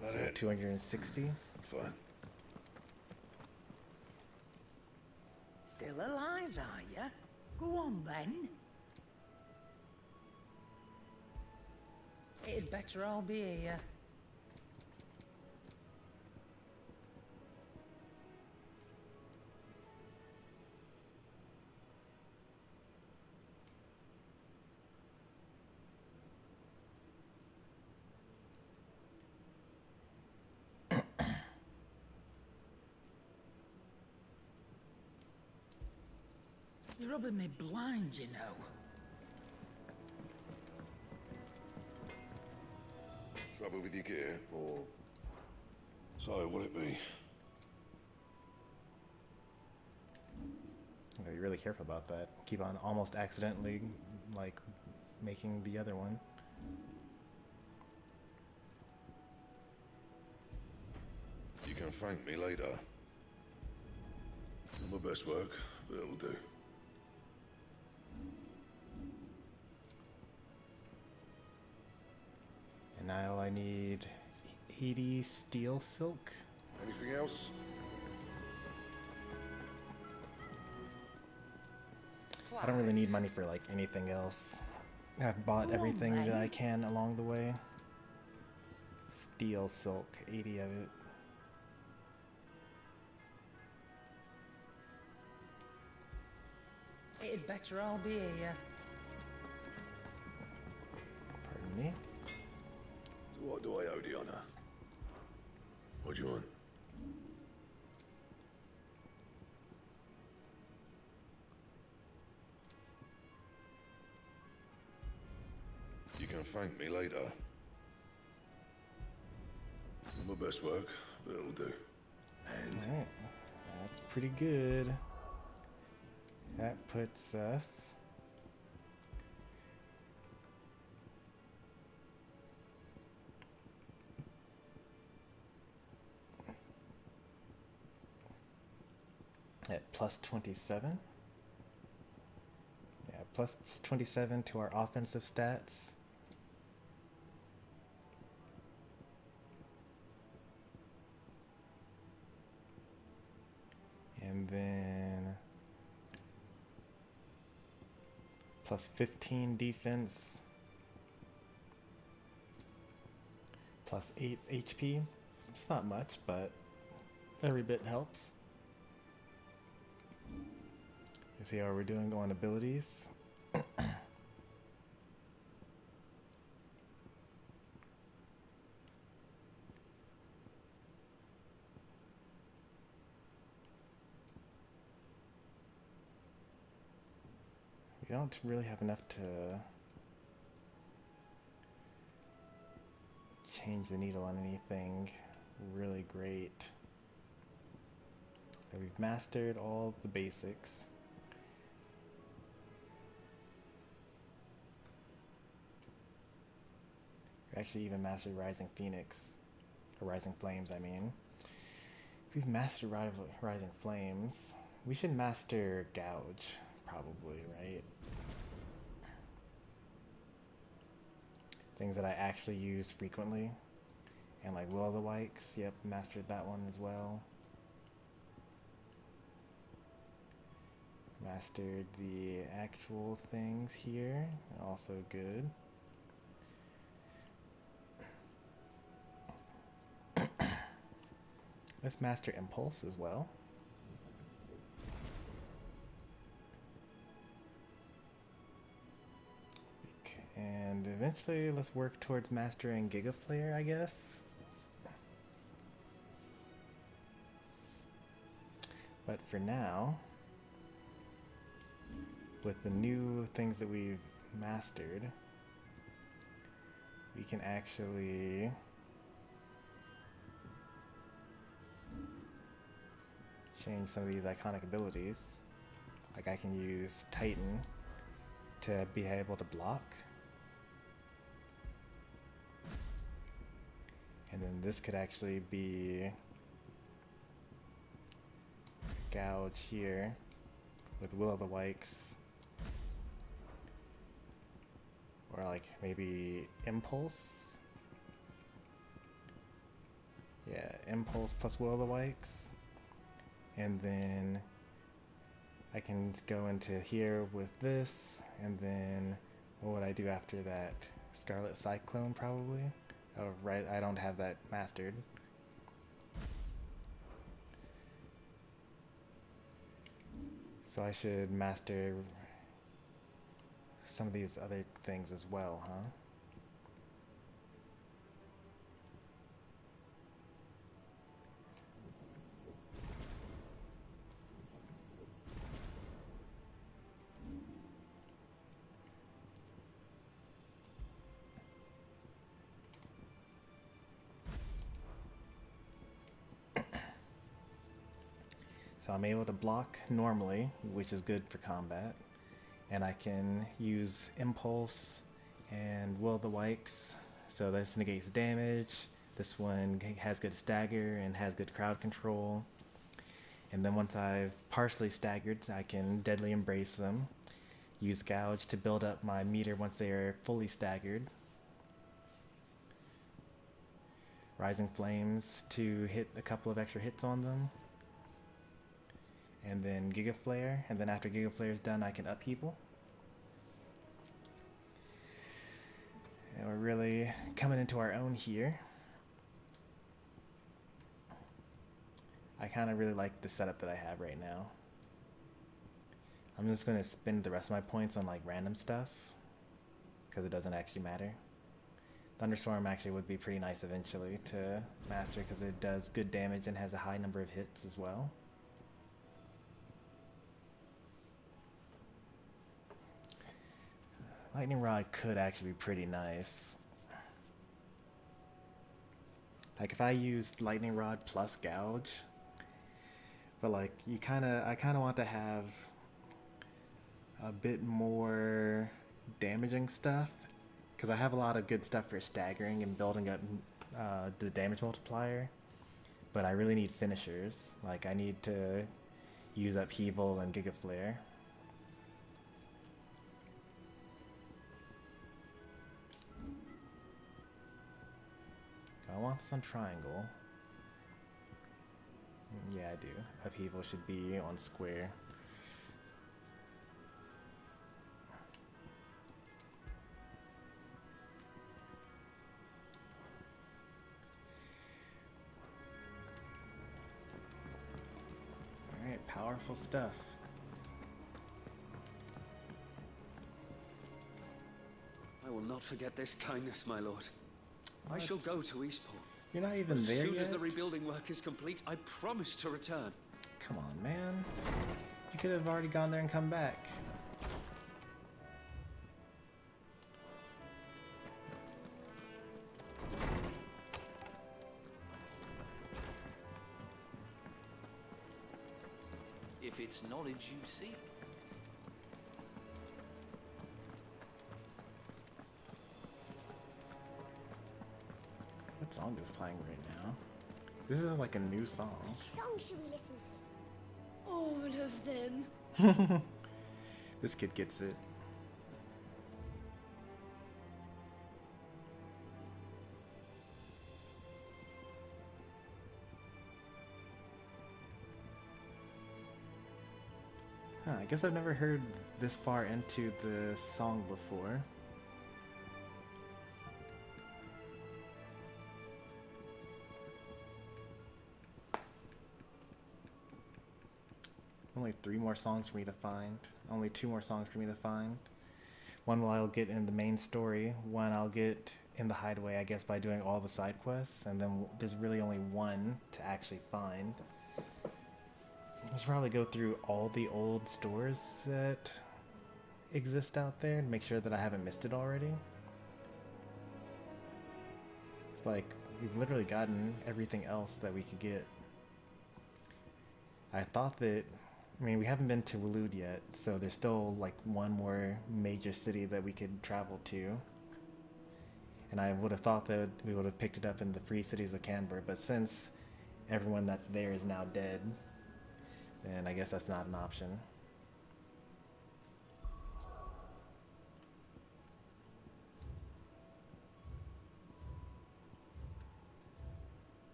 That so it? 260. Fine. Still alive, are ya? Go on then. It'd better all be here. It's rubbing me blind, you know. Trouble with your gear, or... So, what'll it be? Gotta be really careful about that. Keep on almost accidentally, like, making the other one. You can thank me later. Not my best work, but it'll do. And now I need 80 steel silk. Anything else? I don't really need money for like anything else. I've bought everything that I can along the way. Steel silk, 80 of it. It'd better all be here. Pardon me? What do I owe the honor? What do you want? You can thank me later. Not my best work, but it'll do. And... Alright, that's pretty good. That puts us... at plus 27. Yeah, plus 27 to our offensive stats. And then plus 15 defense. Plus 8 HP. It's not much, but every bit helps. You see how we're doing on abilities? We don't really have enough to change the needle on anything really great. And we've mastered all the basics. We actually even mastered Rising Phoenix, or Rising Flames, I mean. If we've mastered Rising Flames, we should master Gouge, probably, right? Things that I actually use frequently. And like Will o' the Wisps, yep, mastered that one as well. Mastered the actual things here, also good. Let's master Impulse as well. And eventually, let's work towards mastering Giga Flare, I guess. But for now, with the new things that we've mastered, we can actually change some of these iconic abilities. Like I can use Titan to be able to block. And then this could actually be Gouge here with Will of the Wikes. Or like maybe Impulse. Yeah, Impulse plus Will of the Wikes. And then I can go into here with this, and then what would I do after that? Scarlet Cyclone probably? Oh right, I don't have that mastered. So I should master some of these other things as well, huh? So I'm able to block normally, which is good for combat. And I can use Impulse and Will of the Wikes. So this negates damage. This one has good stagger and has good crowd control. And then once I've partially staggered, I can Deadly Embrace them. Use Gouge to build up my meter once they're fully staggered. Rising Flames to hit a couple of extra hits on them. And then Giga Flare, and then after Giga Flare is done, I can Upheaval. And we're really coming into our own here. I kind of really like the setup that I have right now. I'm just going to spend the rest of my points on like random stuff, because it doesn't actually matter. Thunderstorm actually would be pretty nice eventually to master, because it does good damage and has a high number of hits as well. Lightning Rod could actually be pretty nice. Like if I used Lightning Rod plus Gouge, but like I kind of want to have a bit more damaging stuff, because I have a lot of good stuff for staggering and building up the damage multiplier, but I really need finishers. Like I need to use Upheaval and Giga Flare. I want this on triangle. Yeah, I do. Upheaval should be on square. Alright, powerful stuff. I will not forget this kindness, my lord. I shall go to Eastport. You're not even there yet? As soon as the rebuilding work is complete, I promise to return. Come on, man. You could have already gone there and come back. If it's knowledge you seek. What song is playing right now? This is like a new song. Which song should we listen to? All of them. This kid gets it. Huh, I guess I've never heard this far into the song before. Only 3 more songs for me to find. Only 2 more songs for me to find. One I'll get in the main story. One I'll get in the hideaway, I guess, by doing all the side quests. And then there's really only one to actually find. I should probably go through all the old stores that exist out there and make sure that I haven't missed it already. It's like we've literally gotten everything else that we could get. I thought that, I mean, we haven't been to Waloed yet, so there's still like one more major city that we could travel to. And I would have thought that we would have picked it up in the Free Cities of Canberra, but since everyone that's there is now dead, then I guess that's not an option.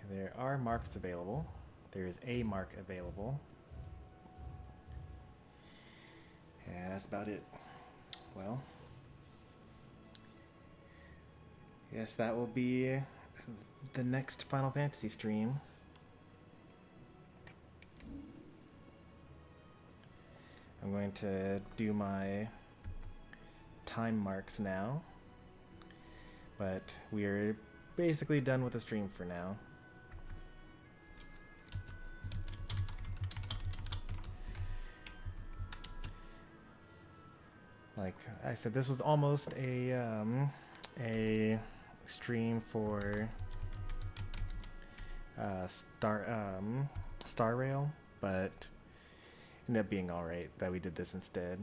There are marks available. There is a mark available. And that's about it. Well, yes, that will be the next Final Fantasy stream. I'm going to do my time marks now, but we are basically done with the stream for now. Like I said, this was almost a stream for Star Rail, but ended up being alright that we did this instead.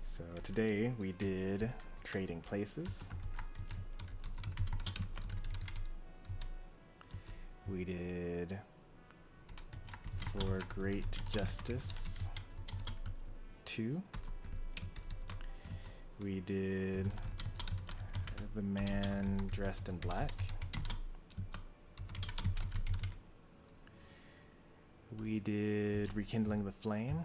So today we did Trading Places. We did For Great Justice 2. We did The Man Dressed in Black. We did Rekindling the Flame.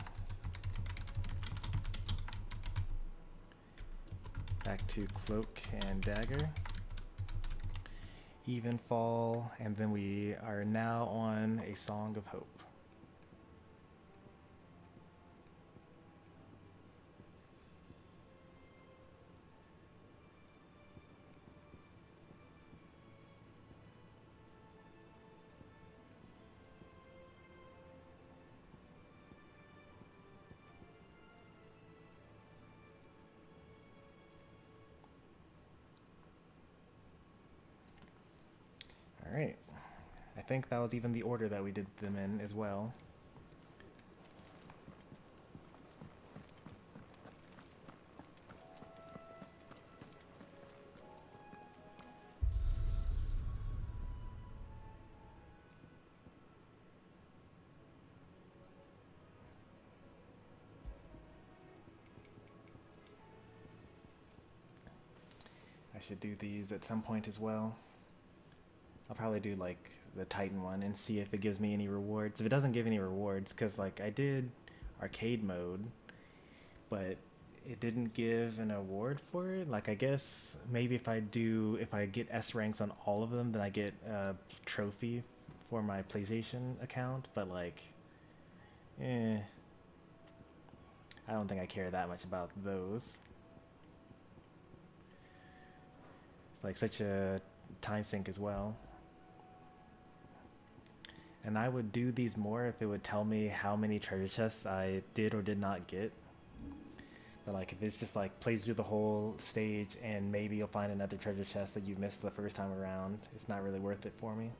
Back to Cloak and Dagger. Evenfall, and then we are now on A Song of Hope. Alright, I think that was even the order that we did them in as well. I should do these at some point as well. I'll probably do like the Titan one and see if it gives me any rewards. If it doesn't give any rewards, because like I did arcade mode, but it didn't give an award for it. Like I guess maybe if I get S ranks on all of them, then I get a trophy for my PlayStation account. But like, I don't think I care that much about those. It's like such a time sink as well. And I would do these more if it would tell me how many treasure chests I did or did not get. But like if it's just like plays through the whole stage and maybe you'll find another treasure chest that you missed the first time around, it's not really worth it for me.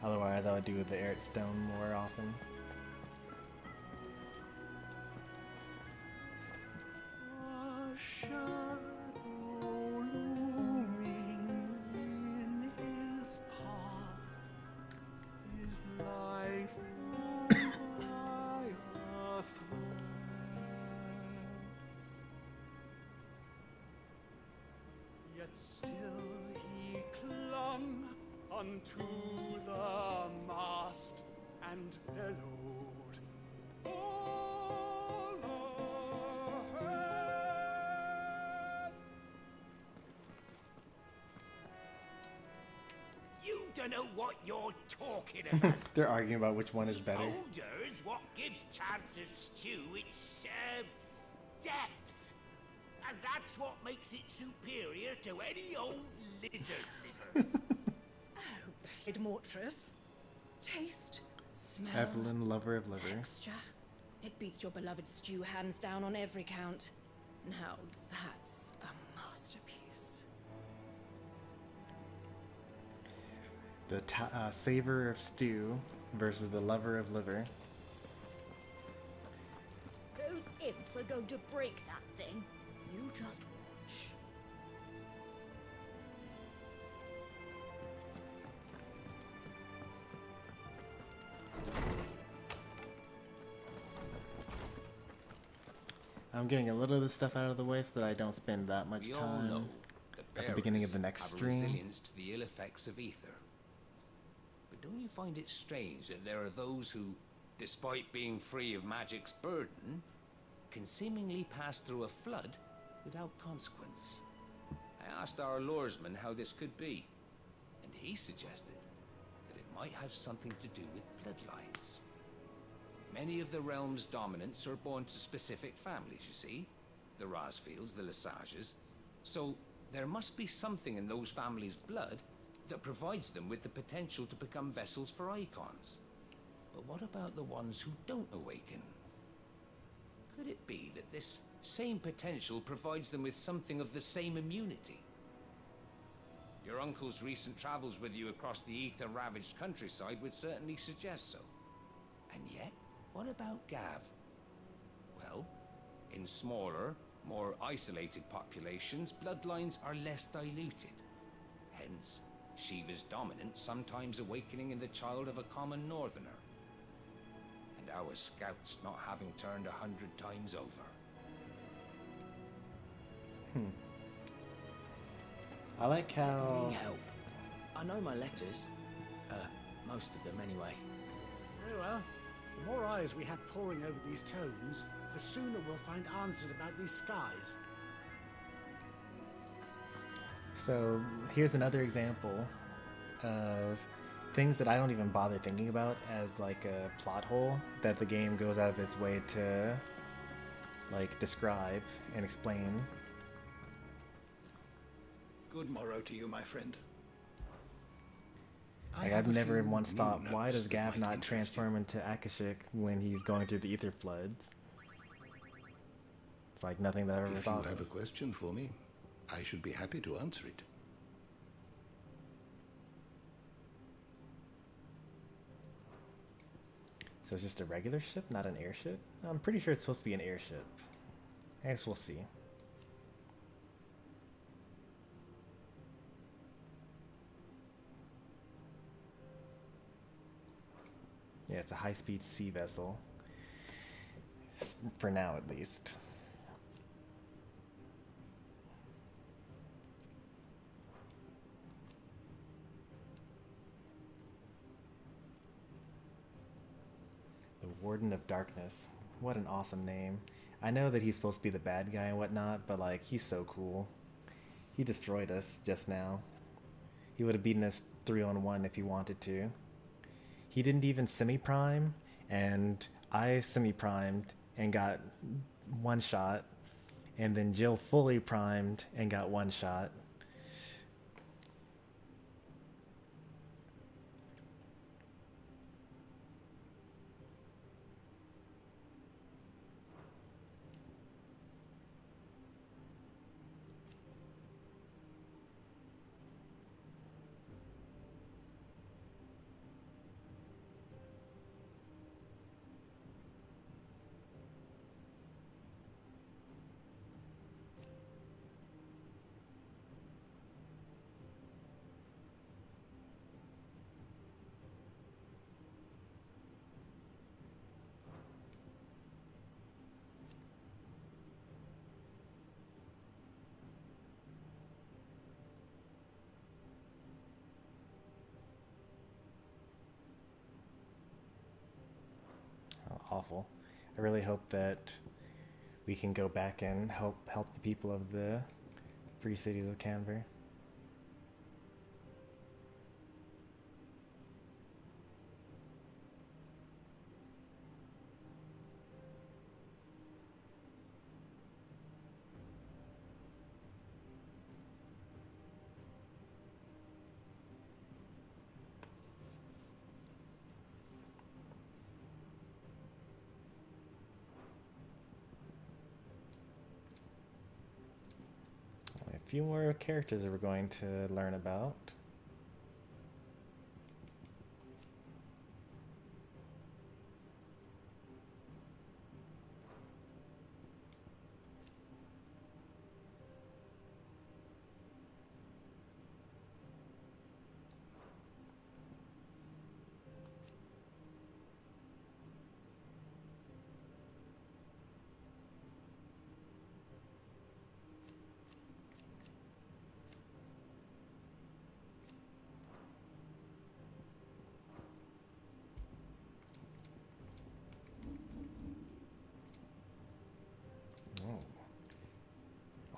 Otherwise I would do the Erit Stone more often. Unto the mast and bellowed all ahead. You don't know what you're talking about. They're arguing about which one is better. Older's what gives Chance's stew its depth. And that's what makes it superior to any old lizard livers. Played Mortress. Taste, smell, Evelyn, lover of liver. texture. It beats your beloved stew hands down on every count. Now that's a masterpiece. The savor of stew versus the lover of liver. Those imps are going to break that thing. You just watch. I'm getting a little of this stuff out of the way so that I don't spend that much We all time know at the beginning of the next have stream. resilience to the ill effects of ether. But don't you find it strange that there are those who, despite being free of magic's burden, can seemingly pass through a flood without consequence? I asked our luresman how this could be, and he suggested that it might have something to do with bloodlines. Many of the realm's dominants are born to specific families, you see. The Rasfields, the Lesages. So there must be something in those families' blood that provides them with the potential to become vessels for icons. But what about the ones who don't awaken? Could it be that this same potential provides them with something of the same immunity? Your uncle's recent travels with you across the ether-ravaged countryside would certainly suggest so. And yet, what about Gav? Well, in smaller, more isolated populations, bloodlines are less diluted. Hence, Shiva's dominant sometimes awakening in the child of a common northerner. And our scouts not having turned 100 times over. I like how... Need help. I know my letters. Most of them anyway. Very well. The more eyes we have poring over these tomes, the sooner we'll find answers about these skies. So here's another example of things that I don't even bother thinking about as like a plot hole that the game goes out of its way to like describe and explain. Good morrow to you, my friend. Like I've never once thought, why does Gav not transform into Akashik when he's going through the ether floods? It's like nothing that I've ever If thought you have of. a question for me, I should be happy to answer it. So it's just a regular ship, not an airship? I'm pretty sure it's supposed to be an airship. I guess we'll see. Yeah, it's a high-speed sea vessel. For now, at least. The Warden of Darkness. What an awesome name. I know that he's supposed to be the bad guy and whatnot, but like, he's so cool. He destroyed us just now. He would have beaten us 3-on-1 if he wanted to. He didn't even semi-prime, and I semi-primed and got one shot, and then Jill fully primed and got one shot. Awful. I really hope that we can go back and help the people of the free cities of Canver. A few more characters that we're going to learn about.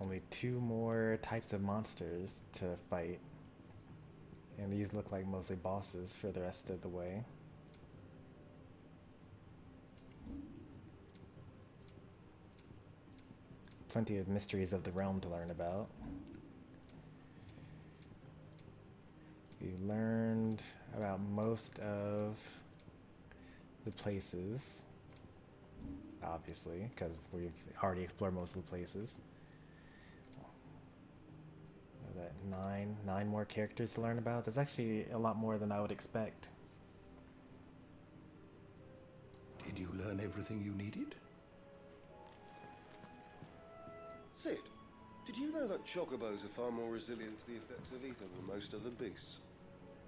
Only 2 more types of monsters to fight. And these look like mostly bosses for the rest of the way. Plenty of mysteries of the realm to learn about. We learned about most of the places, obviously, because we've already explored most of the places. That nine more characters to learn about. That's actually a lot more than I would expect. Did you learn everything you needed? Sid, did you know that chocobos are far more resilient to the effects of ether than most other beasts?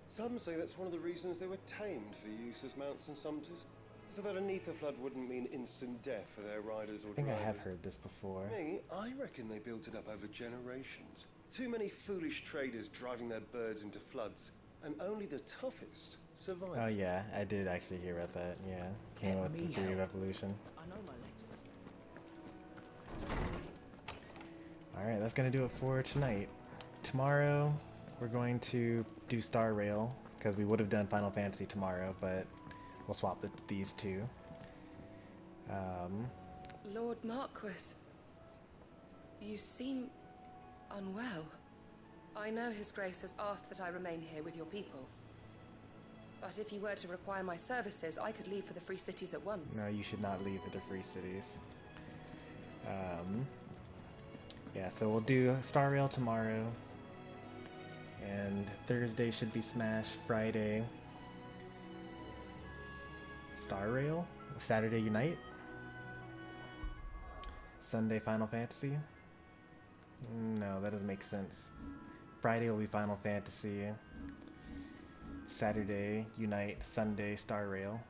Some say that's one of the reasons they were tamed for use as mounts and sumpters, so that an ether flood wouldn't mean instant death for their riders or I think drivers. I have heard this before. Me, I reckon they built it up over generations. Too many foolish traders driving their birds into floods, and only the toughest survive. Oh yeah, I did actually hear about that. Yeah, came with the theory of evolution. I know my letters. Alright, that's gonna do it for tonight. Tomorrow, we're going to do Star Rail, because we would have done Final Fantasy tomorrow, but we'll swap these two. Lord Marquis, you seem unwell. I know His Grace has asked that I remain here with your people. But if you were to require my services, I could leave for the Free Cities at once. No, you should not leave for the Free Cities. Yeah, so we'll do Star Rail tomorrow. And Thursday should be Smash. Friday, Star Rail. Saturday, Unite. Sunday, Final Fantasy. No, that doesn't make sense. Friday will be Final Fantasy. Saturday, Unite. Sunday, Star Rail.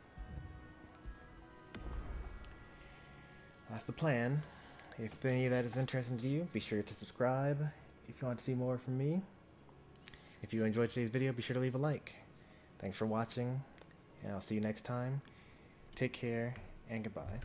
That's the plan. If any of that is interesting to you, be sure to subscribe if you want to see more from me. If you enjoyed today's video, be sure to leave a like. Thanks for watching, and I'll see you next time. Take care, and goodbye.